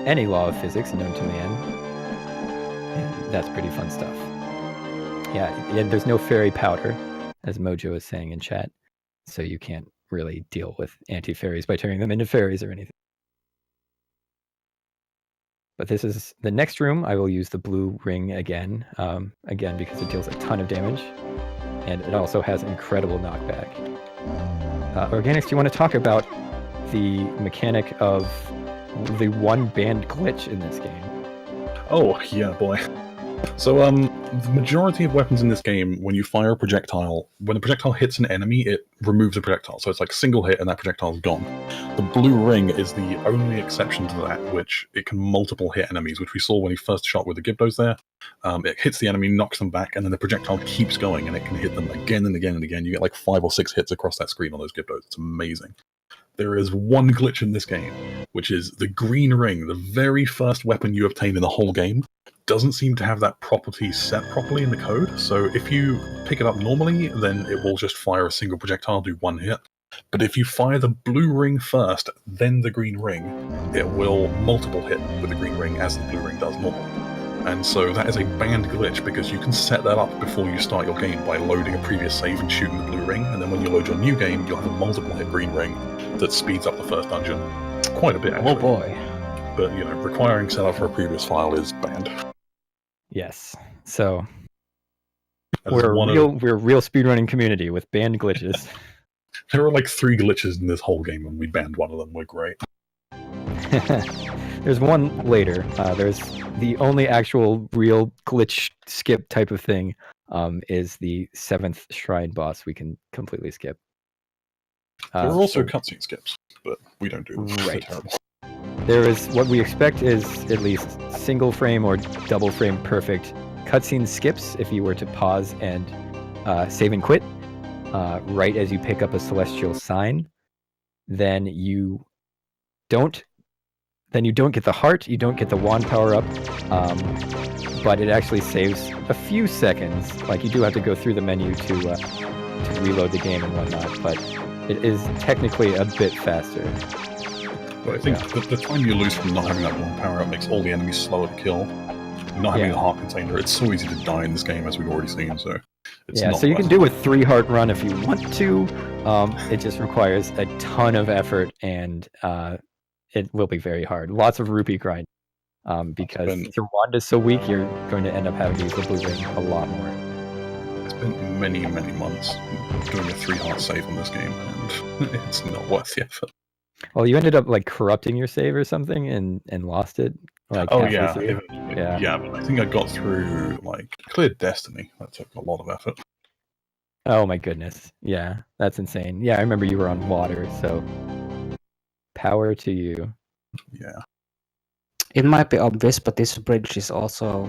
any law of physics known to man. And that's pretty fun stuff. Yeah, there's no fairy powder, as Mojo is saying in chat, so you can't really deal with anti-fairies by turning them into fairies or anything. But this is the next room. I will use the blue ring again, because it deals a ton of damage, and it also has incredible knockback. Organics, do you want to talk about the mechanic of the one banned glitch in this game? Oh, yeah, boy. So, the majority of weapons in this game, when you fire a projectile, when the projectile hits an enemy, it removes a projectile. So it's like single hit and that projectile's gone. The blue ring is the only exception to that, which it can multiple hit enemies, which we saw when he first shot with the Gibdos there. It hits the enemy, knocks them back, and then the projectile keeps going, and it can hit them again and again and again. You get like 5 or 6 hits across that screen on those Gibdos. It's amazing. There is one glitch in this game, which is the green ring, the very first weapon you obtain in the whole game, doesn't seem to have that property set properly in the code. So if you pick it up normally, then it will just fire a single projectile, do 1 hit. But if you fire the blue ring first, then the green ring, it will multiple hit with the green ring as the blue ring does normally. And so that is a banned glitch because you can set that up before you start your game by loading a previous save and shooting the blue ring, and then when you load your new game, you'll have a multiple hit green ring that speeds up the first dungeon quite a bit, actually. Oh boy. But, you know, requiring setup for a previous file is banned. Yes. So That is we're one a real speedrunning community with banned glitches. There are like 3 glitches in this whole game, and we banned one of them. We're great. There's one later. There's the only actual real glitch skip type of thing is the 7th shrine boss we can completely skip. There are also cutscene skips, but we don't do them. Right. They're terrible. There is what we expect is at least single frame or double frame perfect cutscene skips if you were to pause and save and quit right as you pick up a celestial sign. Then you don't get the heart, you don't get the wand power up, but it actually saves a few seconds. Like, you do have to go through the menu to reload the game and whatnot, but it is technically a bit faster. But I think the time you lose from not having that one power up makes all the enemies slower to kill. Not having a heart container, it's so easy to die in this game, as we've already seen, so it's not so you worth can do a 3 heart run if you want to. It just requires a ton of effort, and it will be very hard. Lots of rupee grind, because your wand is so weak, you're going to end up having to use the blue ring a lot more. It's been many, many months doing a 3 heart save on this game, and it's not worth the effort. Well, you ended up like corrupting your save or something and lost it. Like, yeah, yeah. But I think I got through, like, cleared Destiny. That took a lot of effort. Oh my goodness. Yeah, that's insane. Yeah, I remember you were on water, so power to you. Yeah. It might be obvious, but this bridge is also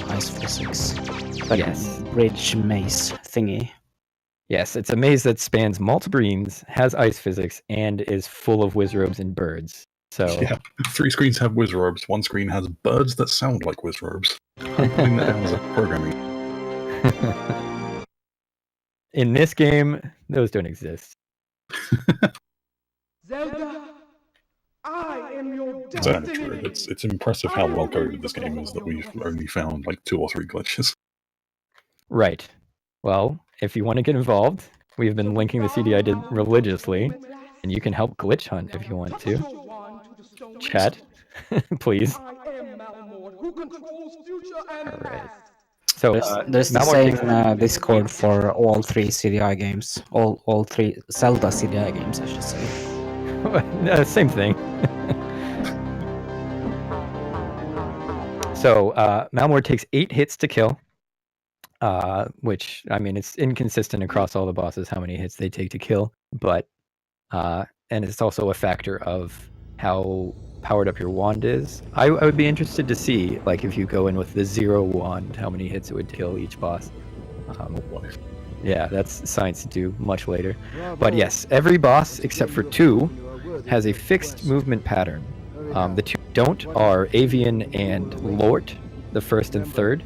ice physics. Like yes. Bridge maze thingy. Yes, it's a maze that spans multiple screens, has ice physics, and is full of wizrobes and birds. So yeah, 3 screens have wizrobes. 1 screen has birds that sound like wizrobes. I'm putting that as a programming. In this game, those don't exist. Zelda, I am your Exactly destiny. true. It's impressive how well coded this game is that we've only found like 2 or 3 glitches. Right. Well, if you want to get involved, we've been linking the CD I did religiously, and you can help glitch hunt if you want to. Chat, please. Alright. So there's the same Discord for all 3 CDI games. All 3 Zelda CDI games, I should say. Same thing. So Malmore takes 8 hits to kill, which, I mean, it's inconsistent across all the bosses how many hits they take to kill, but and it's also a factor of how powered up your wand is. I would be interested to see, like, if you go in with the 0 wand, how many hits it would kill each boss. Yeah, that's science to do much later. But yes, every boss except for 2 has a fixed movement pattern. The 2 don't are Avian and Lort, the 1st and 3rd.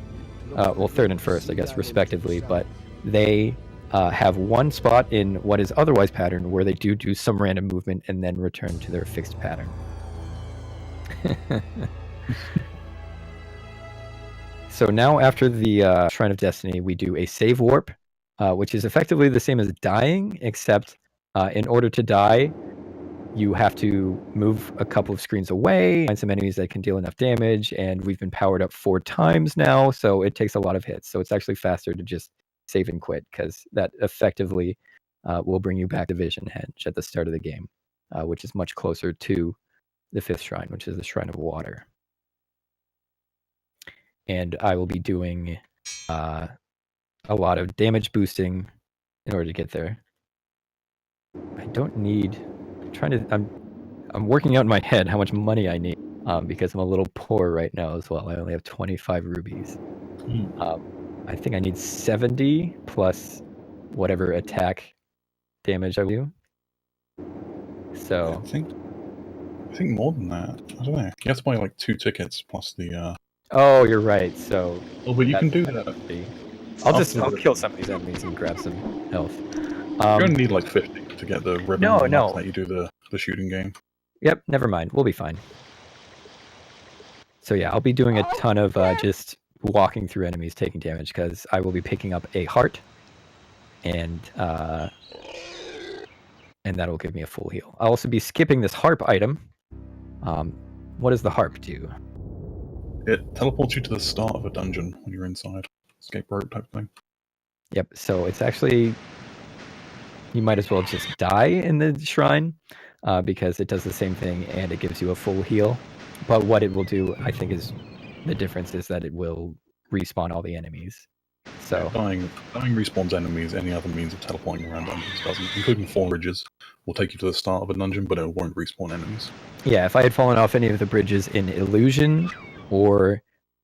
Well, 3rd and 1st, I guess, respectively, but they have one spot in what is otherwise patterned where they do some random movement and then return to their fixed pattern. So now after the Shrine of Destiny, we do a save warp, which is effectively the same as dying, except in order to die, you have to move a couple of screens away, find some enemies that can deal enough damage, and we've been powered up 4 times now, so it takes a lot of hits. So it's actually faster to just save and quit, because that effectively will bring you back to Vision Henge at the start of the game, which is much closer to the 5th shrine, which is the Shrine of Water. And I will be doing a lot of damage boosting in order to get there. I don't need... I'm working out in my head how much money I need, because I'm a little poor right now as well. I only have 25 rubies. I think I need 70 plus whatever attack damage I do. So I think more than that. I don't know. You have to buy like 2 tickets plus the. Oh, you're right. So. Oh, but you can do that. I'll kill some of these enemies and grab some health. You only need like 50 to get the ribbon. No. That you do the shooting game. Yep. Never mind. We'll be fine. So yeah, I'll be doing a ton of just walking through enemies taking damage, because I will be picking up a heart, and that'll give me a full heal. I'll also be skipping this harp item. What does the harp do? It teleports you to the start of a dungeon when you're inside. Escape rope type thing. Yep, so it's actually, you might as well just die in the shrine, because it does the same thing and it gives you a full heal. But what it will do, I think, is the difference is that it will respawn all the enemies. So dying respawns enemies. Any other means of teleporting around dungeons doesn't, including fall bridges. Will take you to the start of a dungeon, but it won't respawn enemies. yeah, if I had fallen off any of the bridges in Illusion or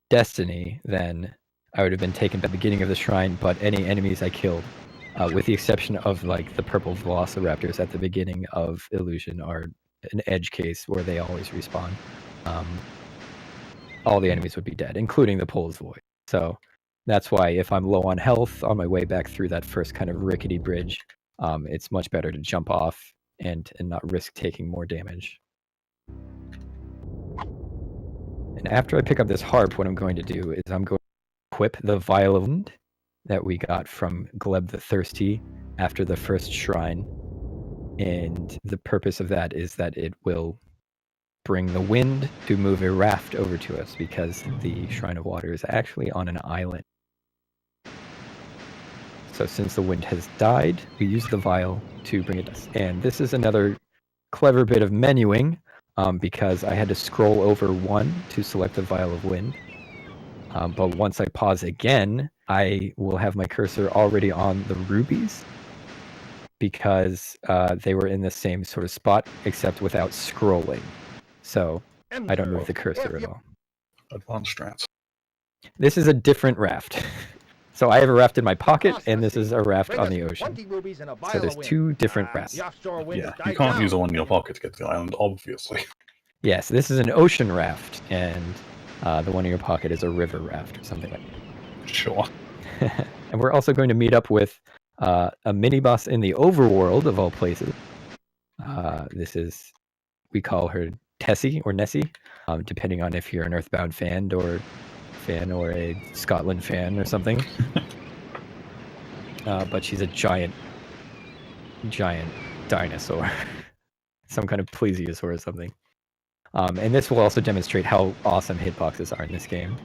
Destiny, then I would have been taken to the beginning of the shrine. But any enemies I killed, with the exception of like the purple velociraptors at the beginning of Illusion, are an edge case where they always respawn. All the enemies would be dead, including the Pole's Void. So that's why if I'm low on health on my way back through that first kind of rickety bridge, it's much better to jump off and not risk taking more damage. And after I pick up this harp, what I'm going to do is I'm going to equip the Vial of Wind that we got from Gleb the Thirsty after the first shrine. And the purpose of that is that it will bring the wind to move a raft over to us, because the Shrine of Water is actually on an island. So since the wind has died, we use the vial to bring it us. And this is another clever bit of menuing, because I had to scroll over 1 to select the Vial of Wind. But once I pause again, I will have my cursor already on the rubies, because they were in the same sort of spot, except without scrolling. So I don't move the cursor at all. Advanced strats. This is a different raft. So I have a raft in my pocket, and this is a raft on the ocean. So there's 2 different rafts. Yeah, you can't use the one in your pocket to get to the island, obviously. Yes, this is an ocean raft, and the one in your pocket is a river raft or something like that. Sure. And we're also going to meet up with a mini-boss in the overworld, of all places. This is, we call her Tessie or Nessie, depending on if you're an Earthbound fan or a Scotland fan or something. But she's a giant dinosaur. Some kind of plesiosaur or something. And this will also demonstrate how awesome hitboxes are in this game.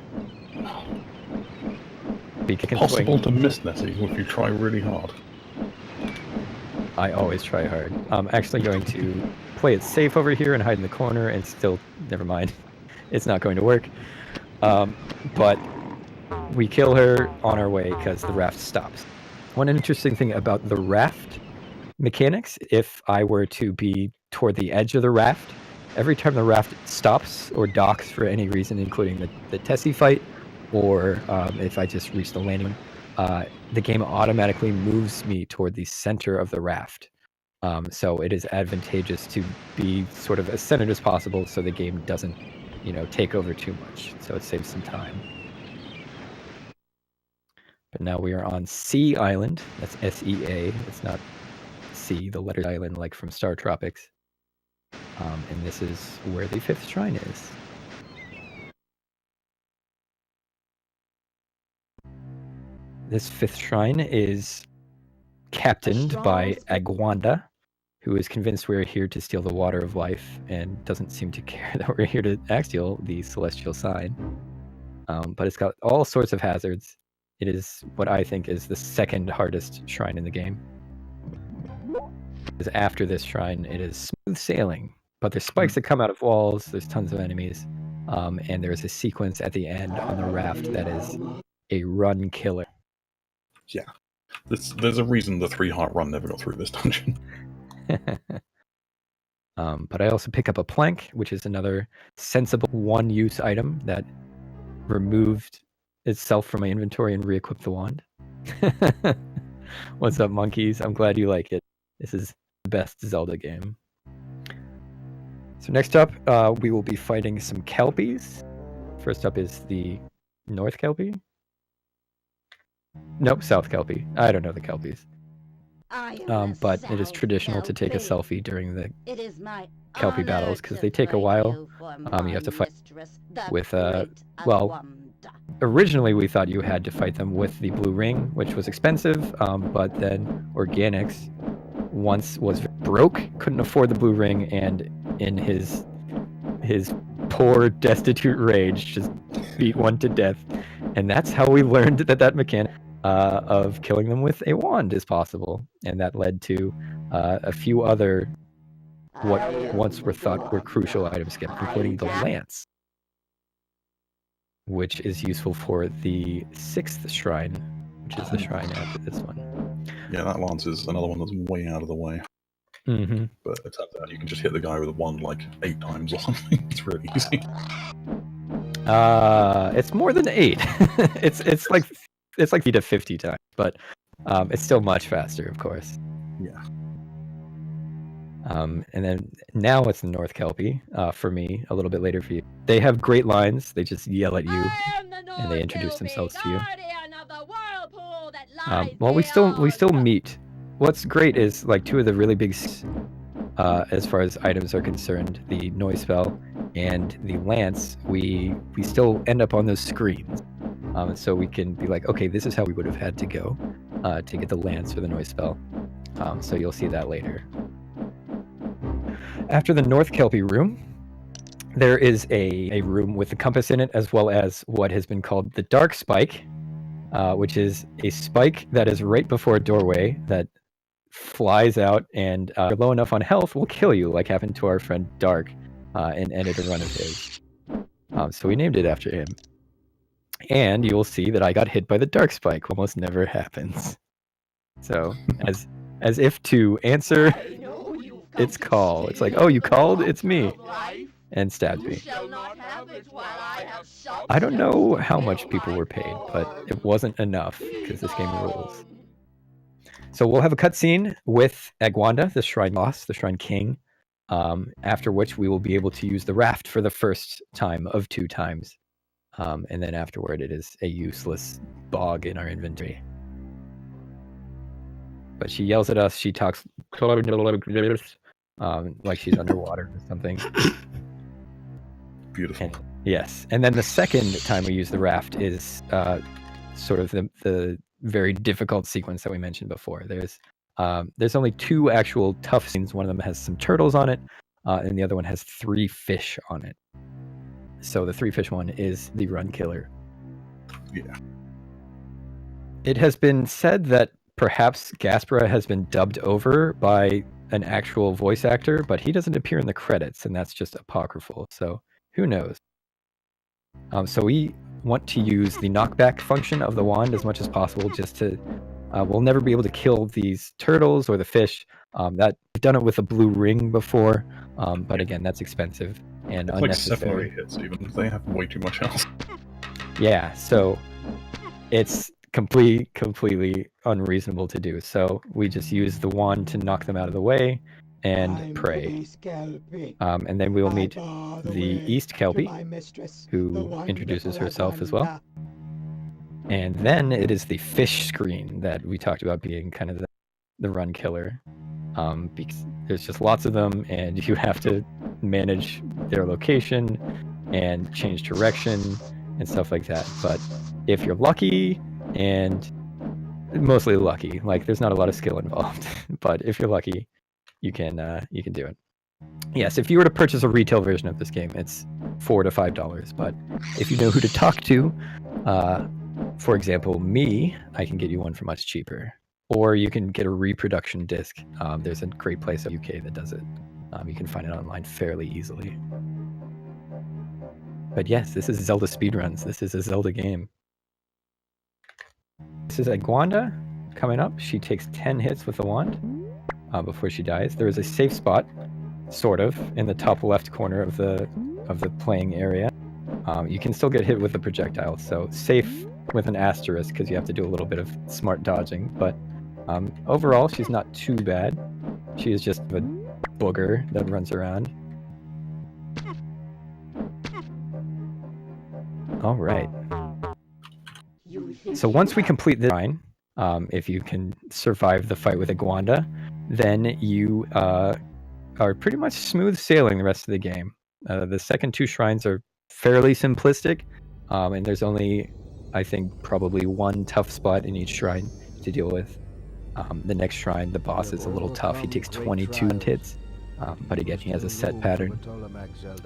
It's possible to miss Nessie if you try really hard. I always try hard. I'm actually going to play it safe over here and hide in the corner, and still, never mind. It's not going to work. But we kill her on our way because the raft stops. One interesting thing about the raft mechanics, if I were to be toward the edge of the raft, every time the raft stops or docks for any reason, including the Tessie fight, or if I just reach the landing, the game automatically moves me toward the center of the raft. So it is advantageous to be sort of as centered as possible so the game doesn't, take over too much. So it saves some time. But now we are on Sea Island. That's S-E-A. It's not C, the letter island like from Star Tropics. And this is where the 5th shrine is. This 5th shrine is captained by Agwanda, who is convinced we're here to steal the water of life and doesn't seem to care that we're here to steal the celestial sign. But it's got all sorts of hazards. It is what I think is the 2nd hardest shrine in the game. Because after this shrine, it is smooth sailing. But there's spikes that come out of walls, there's tons of enemies, and there's a sequence at the end on the raft that is a run killer. Yeah. There's a reason the 3-heart run never got through this dungeon. But I also pick up a plank, which is another sensible one-use item that removed itself from my inventory and re-equipped the wand. What's up, monkeys? I'm glad you like it. This is the best Zelda game. So next up, we will be fighting some Kelpies. First up is the North Kelpie. Nope, South Kelpie. I don't know the Kelpies. But it is traditional to take a selfie during the Kelpie battles because they take a while. You have to fight with well, originally we thought you had to fight them with the blue ring, which was expensive, but then Organics once was broke, couldn't afford the blue ring, and in his poor destitute rage just beat one to death. And that's how we learned that mechanic of killing them with a wand is possible, and that led to a few other what once were thought were crucial items, including the lance, which is useful for the 6th shrine, which is the shrine after this one. Yeah, that lance is another one that's way out of the way. Mm-hmm. But it turns out you can just hit the guy with a wand like 8 times or something. It's really easy. It's more than 8. it's like 50 to 50 times, but it's still much faster, of course. Yeah. And then now it's the North Kelpie for me, a little bit later for you. They have great lines. They just yell at you, and they introduce themselves to you. Well, we still meet. What's great is like 2 of the really big, as far as items are concerned, the noise spell and the lance. We still end up on those screens, so we can be like, okay, this is how we would have had to go to get the lance or the noise spell. So you'll see that later. After the North Kelpie room, there is a room with the compass in it, as well as what has been called the Dark Spike, which is a spike that is right before a doorway that flies out, and if you're low enough on health, will kill you, like happened to our friend Dark and ended a run of his. So we named it after him. And you will see that I got hit by the Dark Spike. Almost never happens. So, as if to answer its call. It's like, oh, you called? It's me. And stabbed me. I don't know how much people were paid, but it wasn't enough, because this game rules. So we'll have a cutscene with Agwanda, the Shrine Boss, the Shrine King, after which we will be able to use the raft for the first time of 2 times. And then afterward, it is a useless bog in our inventory. But she yells at us. She talks like she's underwater or something. Beautiful. And, yes. And then the second time we use the raft is sort of the very difficult sequence that we mentioned before. There's only 2 actual tough scenes. One of them has some turtles on it, and the other one has 3 fish on it. So the 3 fish one is the run killer. Yeah. It has been said that perhaps Gaspara has been dubbed over by an actual voice actor, but he doesn't appear in the credits, and that's just apocryphal. So who knows? So we want to use the knockback function of the wand as much as possible, just to we'll never be able to kill these turtles or the fish. That we've done it with a blue ring before, but again, that's expensive and it's unnecessary. Like 7 or 8 hits, even. They have way too much health. Yeah, so it's completely unreasonable to do. So we just use the wand to knock them out of the way and pray. And then we will meet the East Kelpie, who introduces herself as well. And then it is the fish screen that we talked about being kind of the run killer. Because there's just lots of them, and you have to manage their location and change direction and stuff like that. But if you're lucky, and mostly lucky, like there's not a lot of skill involved, but if you're lucky, you can do it. Yes, if you were to purchase a retail version of this game, it's $4 to $5. But if you know who to talk to, for example, me, I can get you one for much cheaper. Or you can get a reproduction disc. There's a great place in the UK that does it. You can find it online fairly easily. But yes, this is Zelda Speedruns. This is a Zelda game. This is Agwanda coming up. She takes 10 hits with the wand before she dies. There is a safe spot, sort of, in the top left corner of the playing area. You can still get hit with the projectile, so safe with an asterisk because you have to do a little bit of smart dodging. But overall, she's not too bad. She is just a booger that runs around. All right. So once we complete this shrine, if you can survive the fight with Agwanda, then you are pretty much smooth sailing the rest of the game. The second 2 shrines are fairly simplistic, and there's only, I think, probably one tough spot in each shrine to deal with. The next shrine, the boss is a little tough. He takes 22 hits, but again, he has a set pattern.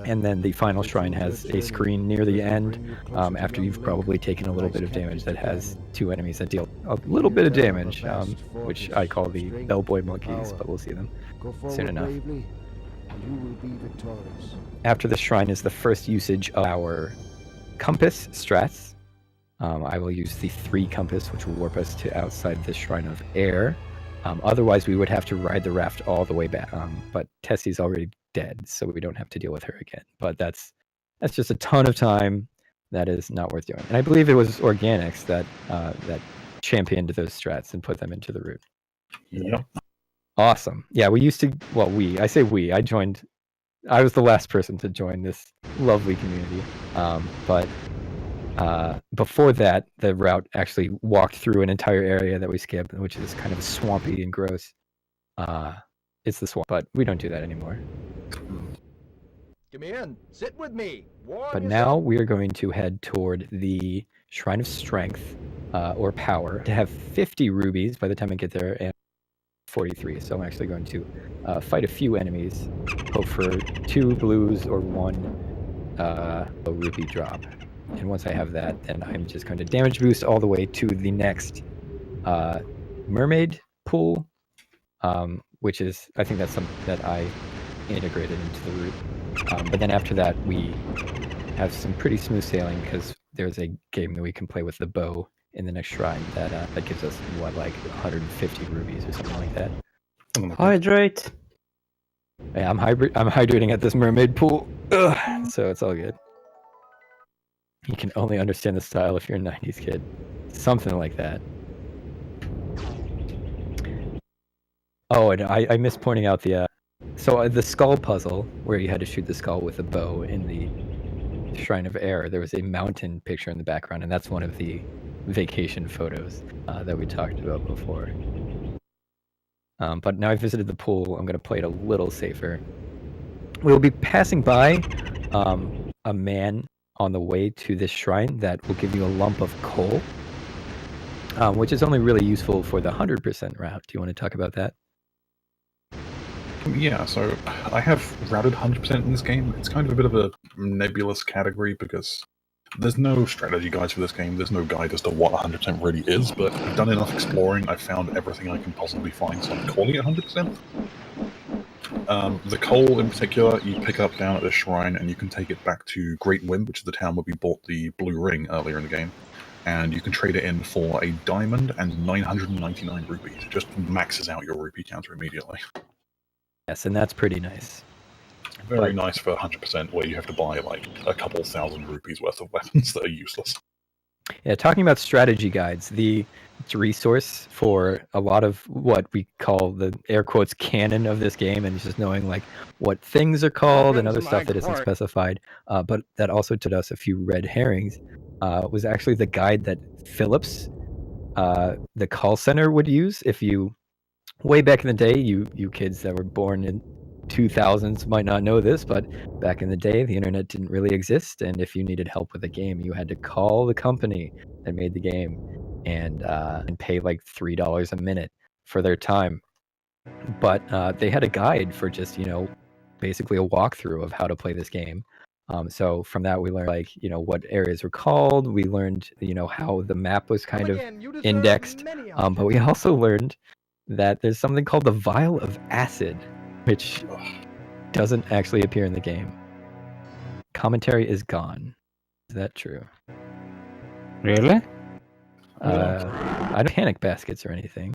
And then the final shrine has a screen near the end, after you've probably taken a little bit of damage, that has 2 enemies that deal a little bit of damage, which I call the bellboy monkeys, but we'll see them soon enough. After the shrine is the first usage of our compass strats. I will use the 3 compass, which will warp us to outside the Shrine of Air. Otherwise, we would have to ride the raft all the way back. But Tessie's already dead, so we don't have to deal with her again. But that's just a ton of time that is not worth doing. And I believe it was Organics that championed those strats and put them into the route. Yep. Awesome. Yeah, we used to. Well, I say we. I was the last person to join this lovely community. But before that, the route actually walked through an entire area that we skipped, which is kind of swampy and gross. It's the swamp, but we don't do that anymore. Come in, sit with me. But now we are going to head toward the Shrine of Strength, or Power, to have 50 rubies by the time I get there, and 43. So I'm actually going to fight a few enemies, hope for 2 blues or 1 rupee drop. And once I have that, then I'm just going to damage boost all the way to the next mermaid pool, which is, I think that's something that I integrated into the route. But then after that, we have some pretty smooth sailing, because there's a game that we can play with the bow in the next shrine that gives us, like 150 rubies or something like that. Hydrate! Yeah, I'm hydrating at this mermaid pool, so it's all good. You can only understand the style if you're a 90s kid. Something like that. Oh, and I missed pointing out the skull puzzle, where you had to shoot the skull with a bow in the Shrine of Air. There was a mountain picture in the background, and that's one of the vacation photos that we talked about before. But now I've visited the pool, I'm going to play it a little safer. We'll be passing by a man on the way to this shrine that will give you a lump of coal, which is only really useful for the 100% route. Do you want to talk about that? Yeah, so I have routed 100% in this game. It's kind of a bit of a nebulous category, because there's no strategy guides for this game. There's no guide as to what 100% really is, but I've done enough exploring. I've found everything I can possibly find, so I'm calling it 100%. The coal in particular, you pick up down at this shrine, and you can take it back to Great Wind, which is the town where we bought the blue ring earlier in the game, and you can trade it in for a diamond and 999 rupees. It just maxes out your rupee counter immediately. Yes, and that's pretty nice. Very nice for 100%, where you have to buy like a couple thousand rupees worth of weapons that are useless. Yeah, talking about strategy guides, the resource for a lot of what we call the air quotes canon of this game, and just knowing like what things are called and other stuff that isn't specified, but that also took us a few red herrings, was actually the guide that Philips, the call center, would use. If you, way back in the day, you kids that were born in 2000s might not know this, but back in the day, the internet didn't really exist, and if you needed help with a game, you had to call the company that made the game and pay like $3 a minute for their time. But they had a guide for just, basically a walkthrough of how to play this game. So from that, we learned like, what areas were called. We learned, how the map was kind of indexed. But we also learned that there's something called the Vial of Acid, which doesn't actually appear in the game. Commentary is gone. Is that true? Really? I don't panic baskets or anything.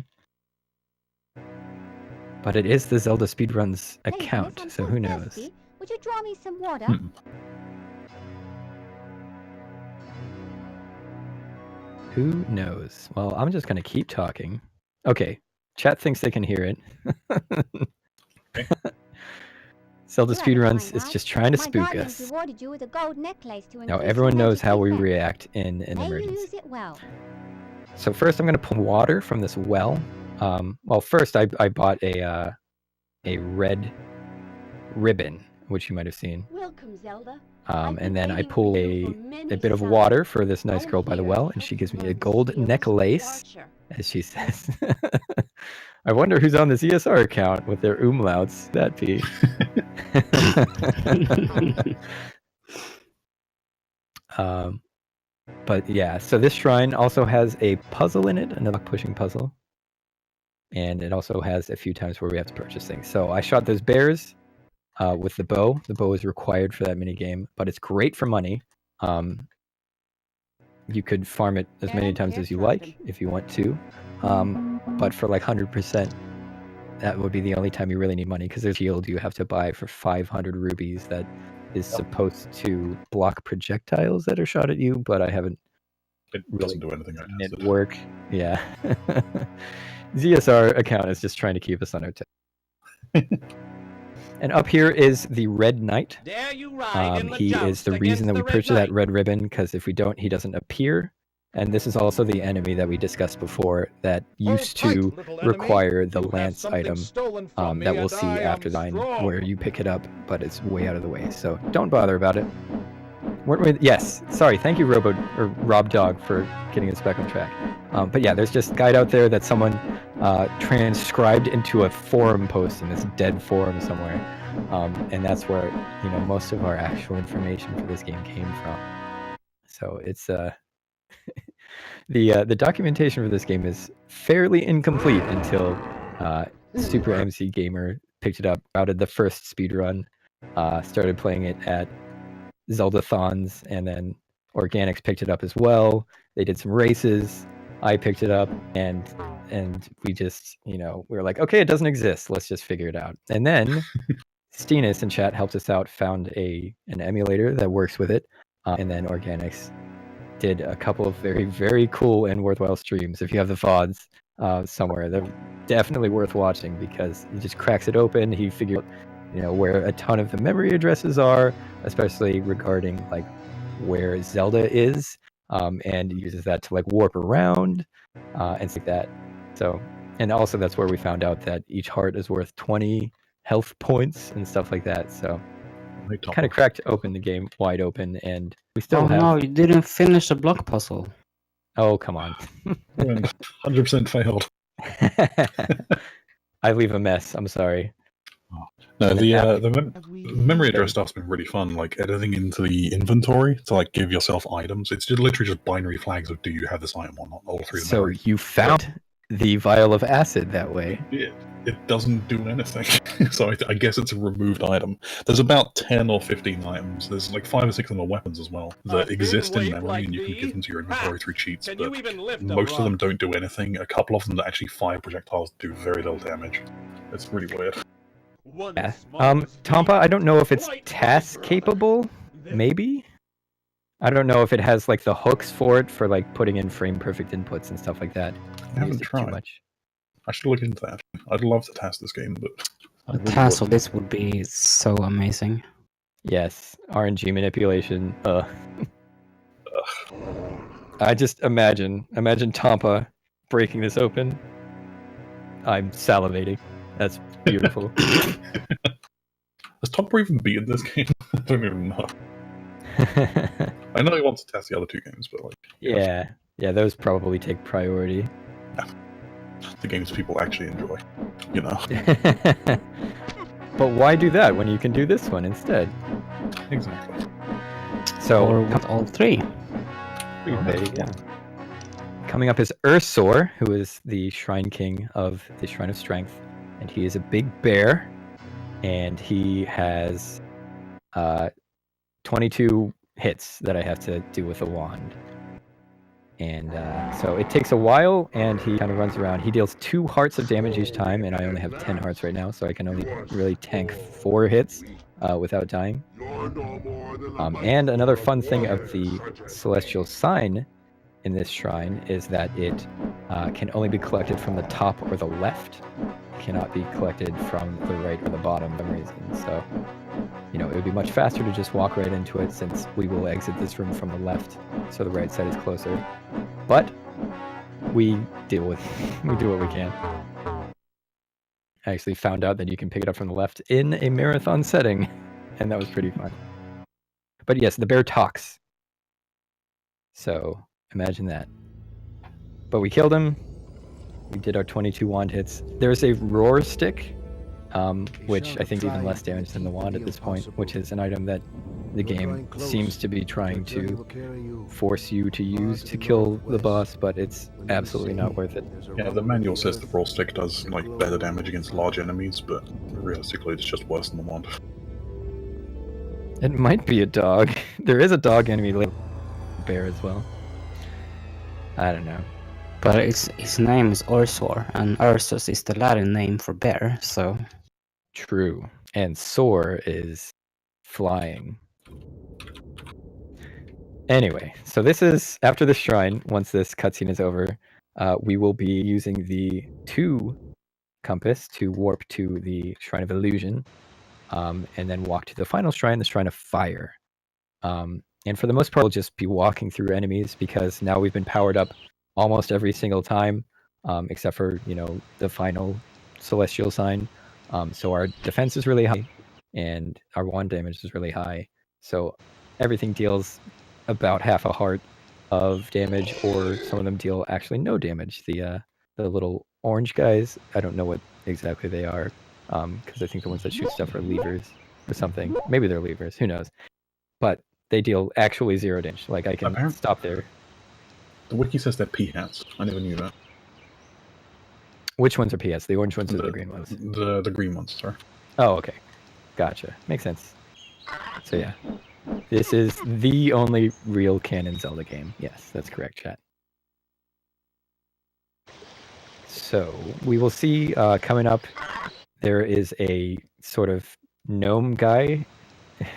But it is the Zelda Speedruns account, so who knows? Thirsty. Would you draw me some water? Who knows? Well, I'm just going to keep talking. Okay, chat thinks they can hear it. Zelda Speedruns is just trying to spook us. Now everyone knows how we react in an emergency. So first I'm going to pull water from this well. Well, first I bought a red ribbon, which you might have seen. Welcome, Zelda. And then I pull a bit of water for this nice girl by the well, and she gives me a gold necklace, as she says. I wonder who's on the ZSR account with their umlauts. That be. But yeah, so this shrine also has a puzzle in it, another pushing puzzle. And it also has a few times where we have to purchase things. So I shot those bears with the bow. The bow is required for that mini game, but it's great for money. You could farm it as many times as you like if you want to. But for like 100%, that would be the only time you really need money, because there's a shield you have to buy for 500 rubies that is supposed to block projectiles that are shot at you, but I haven't. It doesn't do anything. It work. Yeah. ZSR account is just trying to keep us on our toes. And up here is the Red Knight. He is the reason that we purchased that red ribbon, because if we don't, he doesn't appear. And this is also the enemy that we discussed before that used to require the lance item that we'll see after the line where you pick it up, but it's way out of the way. So don't bother about it. Yes, sorry. Thank you, Rob Dog, for getting us back on track. But yeah, there's just a guide out there that someone transcribed into a forum post in this dead forum somewhere, and that's where most of our actual information for this game came from. So it's the documentation for this game is fairly incomplete until Super MC Gamer picked it up, routed the first speedrun, started playing it at Zeldathons, and then Organics picked it up as well. They did some races. I picked it up, and we just, we were like, okay, it doesn't exist. Let's just figure it out. And then Steenus in chat helped us out, found an emulator that works with it, and then Organics did a couple of very, very cool and worthwhile streams. If you have the VODs somewhere, they're definitely worth watching, because he just cracks it open. He figured out, where a ton of the memory addresses are, especially regarding like where Zelda is, and uses that to like warp around and stuff like that. So, and also that's where we found out that each heart is worth 20 health points and stuff like that. So kind of cracked open the game wide open, and we still have... no, you didn't finish the block puzzle. Oh, come on. 100% failed. I leave a mess. I'm sorry. No, the memory address stuff's been really fun, like editing into the inventory to like give yourself items. It's just literally just binary flags of do you have this item or not, all through the memory. So you found the vial of acid that way. Yeah, it doesn't do anything. So I guess it's a removed item. There's about 10 or 15 items. There's like 5 or 6 of them are weapons as well that exist in memory, and you can give them to your inventory through cheats, but most of them don't do anything. A couple of them that actually fire projectiles do very little damage. It's really weird. Yeah. Tompa, I don't know if it's task capable, maybe? I don't know if it has like the hooks for it, for like putting in frame perfect inputs and stuff like that. I haven't tried. Too much. I should look into that. I'd love to task this game, but... A task of this would be so amazing. Yes, RNG manipulation. I just imagine Tompa breaking this open. I'm salivating. That's beautiful. Has Tompa even beaten this game? I don't even know. I know he wants to test the other 2 games, but like... Yeah, those probably take priority. Yeah. The games people actually enjoy, But why do that when you can do this one instead? Exactly. So, or with all 3. There you go. Coming up is Ursor, who is the Shrine King of the Shrine of Strength. And he is a big bear, and he has 22 hits that I have to do with a wand. And so it takes a while, and he kind of runs around. He deals 2 hearts of damage each time, and I only have 10 hearts right now, so I can only really tank 4 hits without dying. And another fun thing of the Celestial Sign in this shrine is that it can only be collected from the top or the left. It cannot be collected from the right or the bottom for some reason. So, it would be much faster to just walk right into it, since we will exit this room from the left, so the right side is closer. But we deal with it. We do what we can. I actually found out that you can pick it up from the left in a marathon setting, and that was pretty fun. But yes, the bear talks. So imagine that. But we killed him. We did our 22 wand hits. There's a roar stick, which I think even less damage than the wand at this point, which is an item that the game seems to be trying to force you to use to kill the boss, but it's absolutely not worth it. Yeah, the manual says the brawl stick does like better damage against large enemies, but realistically it's just worse than the wand. It might be a dog. There is a dog enemy like bear as well. I don't know. But his name is Ursor, and Ursus is the Latin name for bear, so... True. And soar is flying. Anyway, so this is, after the shrine, once this cutscene is over, we will be using the 2 compass to warp to the Shrine of Illusion, and then walk to the final shrine, the Shrine of Fire. And for the most part, we'll just be walking through enemies, because now we've been powered up almost every single time, except for, you know, the final celestial sign. So our defense is really high, and our wand damage is really high. So everything deals about half a heart of damage, or some of them deal actually no damage. The little orange guys, I don't know what exactly they are, because I think the ones that shoot stuff are levers or something. Maybe they're levers, who knows? But they deal actually 0 damage. Like, I can stop there. The wiki says they're pea-hats. I never knew that. Which ones are PS? The orange ones or the green ones? The green ones, sorry. Oh, okay. Gotcha. Makes sense. So yeah. This is the only real canon Zelda game. Yes, that's correct, chat. So, we will see coming up, there is a sort of gnome guy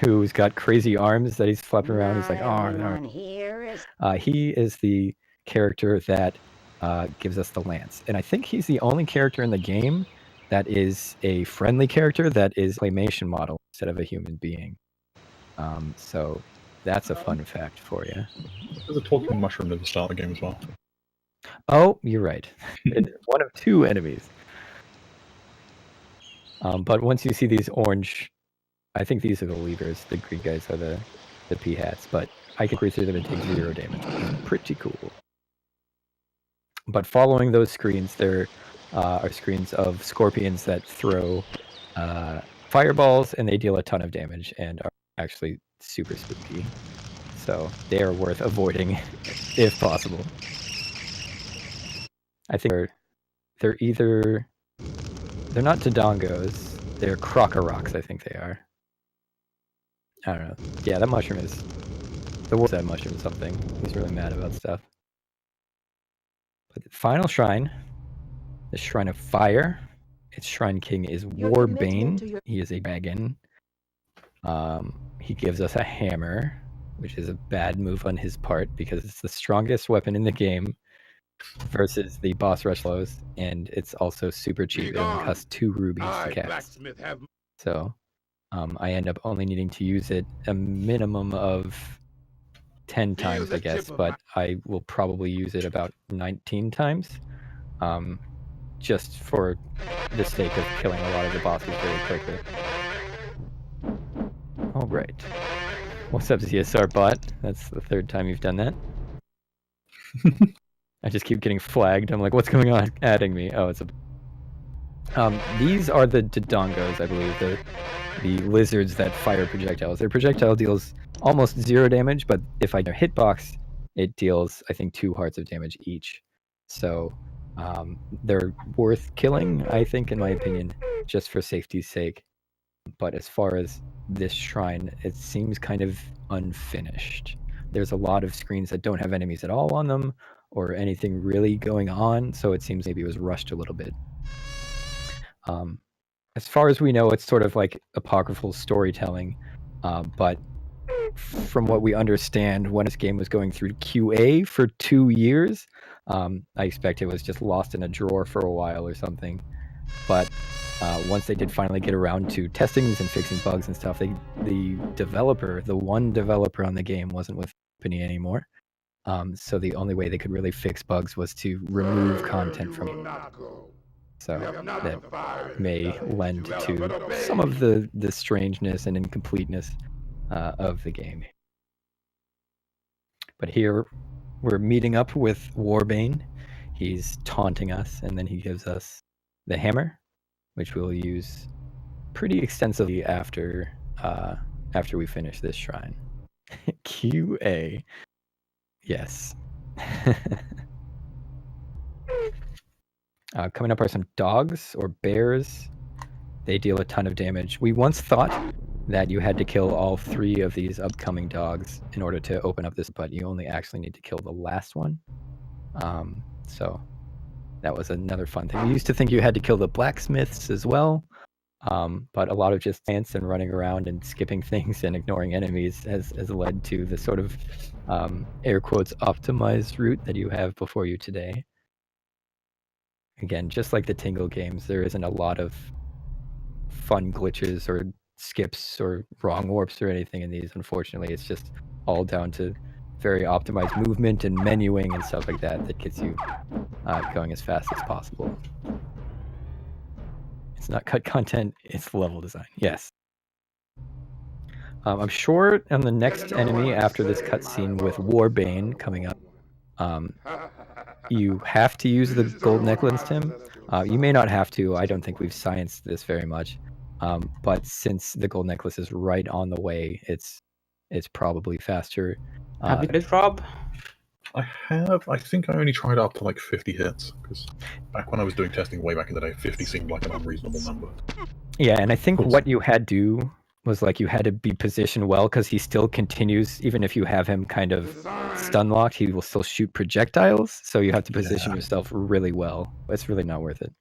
who's got crazy arms that he's flapping around. He's like, oh, he is the character that gives us the lance. And I think he's the only character in the game that is a friendly character that is a claymation model instead of a human being. So that's a fun fact for you. There's a talking mushroom at the start of the game as well. Oh, you're right. It's one of 2 enemies. But once you see these orange, I think these are the levers. The green guys are the pea hats, but I can breathe through them and take 0 damage, which is pretty cool. But following those screens, there are screens of scorpions that throw fireballs, and they deal a ton of damage and are actually super spooky. So they are worth avoiding if possible. I think they're either... They're not Dodongos, they're Crocorocs, I think they are. I don't know. Yeah, that mushroom is... The worst that mushroom is something. He's really mad about stuff. But the final shrine, the Shrine of Fire. Its Shrine King is Warbane. He is a dragon. He gives us a hammer, which is a bad move on his part because it's the strongest weapon in the game versus the boss rush lows, and it's also super cheap. It only costs 2 rubies to cast. So I end up only needing to use it a minimum of 10 times, I guess, but I will probably use it about 19 times, just for the sake of killing a lot of the bosses very quickly. Alright. What's up, ZSR bot? That's the 3rd time you've done that. I just keep getting flagged. I'm like, what's going on? Adding me. Oh, it's a... these are the Dodongos, I believe. The lizards that fire projectiles. Their projectile deals almost 0 damage, but if I hitbox, it deals, I think, 2 hearts of damage each. So they're worth killing, I think, in my opinion, just for safety's sake. But as far as this shrine, it seems kind of unfinished. There's a lot of screens that don't have enemies at all on them, or anything really going on, so it seems maybe it was rushed a little bit. As far as we know, it's sort of like apocryphal storytelling, but from what we understand, when this game was going through QA for 2 years, I expect it was just lost in a drawer for a while or something. But once they did finally get around to testing these and fixing bugs and stuff, the developer, the one developer on the game, wasn't with the company anymore. So the only way they could really fix bugs was to remove content from it. So that may lend to some of the strangeness and incompleteness of the game. But here we're meeting up with Warbane. He's taunting us, and then he gives us the hammer, which we'll use pretty extensively after we finish this shrine. QA. Yes. Coming up are some dogs or bears. They deal a ton of damage. We once thought that you had to kill all 3 of these upcoming dogs in order to open up this, but you only actually need to kill the last one. So that was another fun thing. We used to think you had to kill the blacksmiths as well, but a lot of just science and running around and skipping things and ignoring enemies has led to the sort of air quotes optimized route that you have before you today. Again, just like the Tingle games, there isn't a lot of fun glitches or skips or wrong warps or anything in these. Unfortunately, it's just all down to very optimized movement and menuing and stuff like that that gets you going as fast as possible. It's not cut content, it's level design. Yes. I'm sure on the next enemy after this cutscene with Warbane coming up, you have to use the gold necklace, Tim. You may not have to. I don't think we've scienced this very much. But since the gold necklace is right on the way, it's probably faster. Have you did Rob? I have. I think I only tried up to like 50 hits, because back when I was doing testing way back in the day, 50 seemed like an unreasonable number. Yeah, and I think what you had to do was like you had to be positioned well, because he still continues, even if you have him kind of stun locked, he will still shoot projectiles. So you have to position yourself really well. It's really not worth it.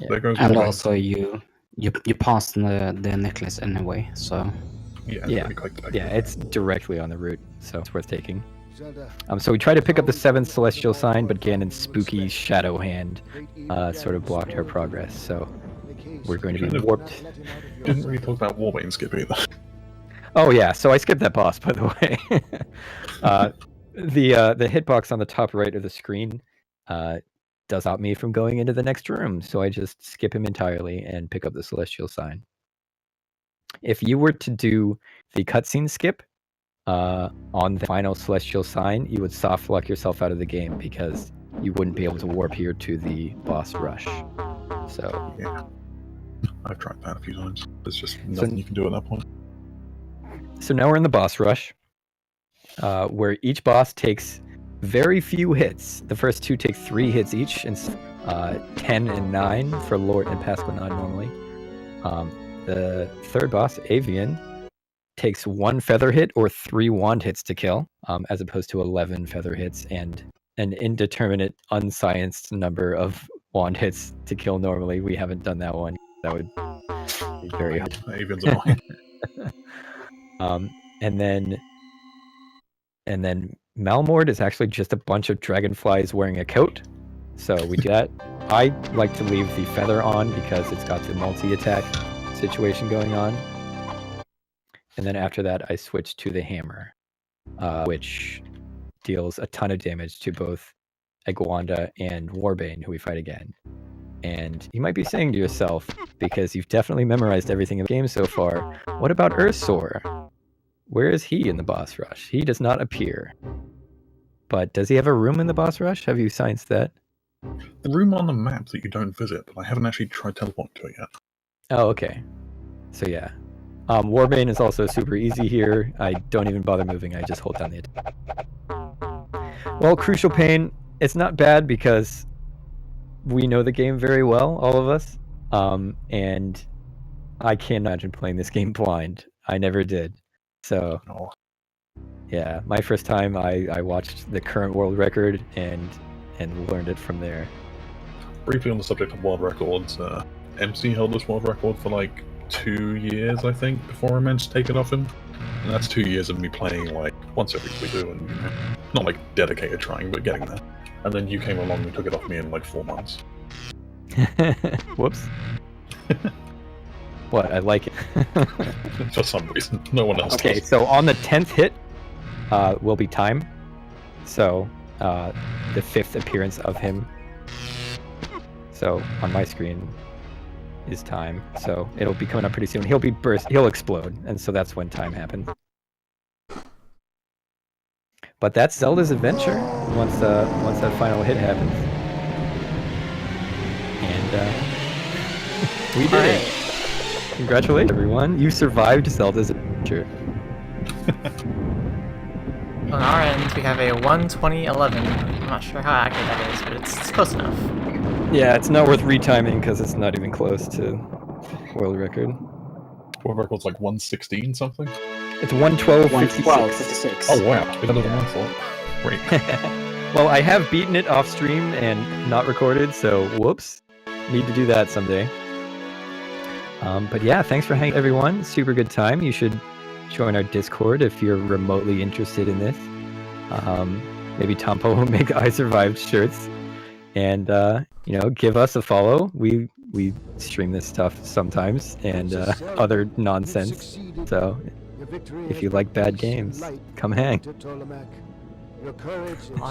Yeah. There goes And the also you passed the necklace anyway, so it's directly on the route, so it's worth taking. So we tried to pick up the 7th celestial sign, but Ganon's spooky shadow hand sort of blocked our progress. So we're going to be warped. Didn't really talk about Warbane skip either. Oh yeah, so I skipped that boss, by the way. The hitbox on the top right of the screen does stop me from going into the next room, so I just skip him entirely and pick up the celestial sign. If you were to do the cutscene skip on the final celestial sign, you would soft lock yourself out of the game because you wouldn't be able to warp here to the boss rush. So yeah, I've tried that a few times. There's just nothing you can do at that point. So now we're in the boss rush, where each boss takes very few hits. The first 2 take 3 hits each, and 10 and 9 for Lort and Pasquinade normally. The third boss, Avian, takes 1 feather hit or 3 wand hits to kill, as opposed to 11 feather hits and an indeterminate, unscienced number of wand hits to kill normally. We haven't done that one. That would be very hard. Avian's annoying. And then Malmord is actually just a bunch of dragonflies wearing a coat. So we do that. I like to leave the feather on because it's got the multi-attack situation going on. And then after that, I switch to the hammer, which deals a ton of damage to both Egwanda and Warbane, who we fight again. And you might be saying to yourself, because you've definitely memorized everything in the game so far, what about Ursor? Where is he in the boss rush? He does not appear. But does he have a room in the boss rush? Have you scienced that? The room on the map that you don't visit, but I haven't actually tried teleporting to it yet. Oh, okay. So yeah. Warbane is also super easy here. I don't even bother moving, I just hold down the attack. Well, Crucial Pain, it's not bad because we know the game very well, all of us. And I can't imagine playing this game blind. I never did. So, yeah, my first time I watched the current world record and learned it from there. Briefly on the subject of world records, MC held this world record for like 2 years, I think, before I managed to take it off him. And that's 2 years of me playing like once every week or two, and not like dedicated trying, but getting there. And then you came along and took it off me in like 4 months. Whoops. What? I like it. For some reason. No one else Okay, does. so on the 10th hit will be time. So the 5th appearance of him. So on my screen is time. So it'll be coming up pretty soon. He'll explode, and so that's when time happens. But that's Zelda's adventure once that final hit happens. And we did it. Congratulations, everyone. You survived Zelda's adventure. On our end, we have a 1:20:11. I'm not sure how accurate that is, but it's close enough. Yeah, it's not worth retiming because it's not even close to world record. World record's like 1:16 something? It's 1:12:56. 1:12:56. Oh wow, better than I thought. Great. Well, I have beaten it off stream and not recorded, so whoops. Need to do that someday. But yeah, thanks for hanging, everyone. Super good time. You should join our Discord if you're remotely interested in this. Maybe Tompo will make I Survived shirts, and give us a follow. We stream this stuff sometimes and other nonsense. So if you like bad games, come hang.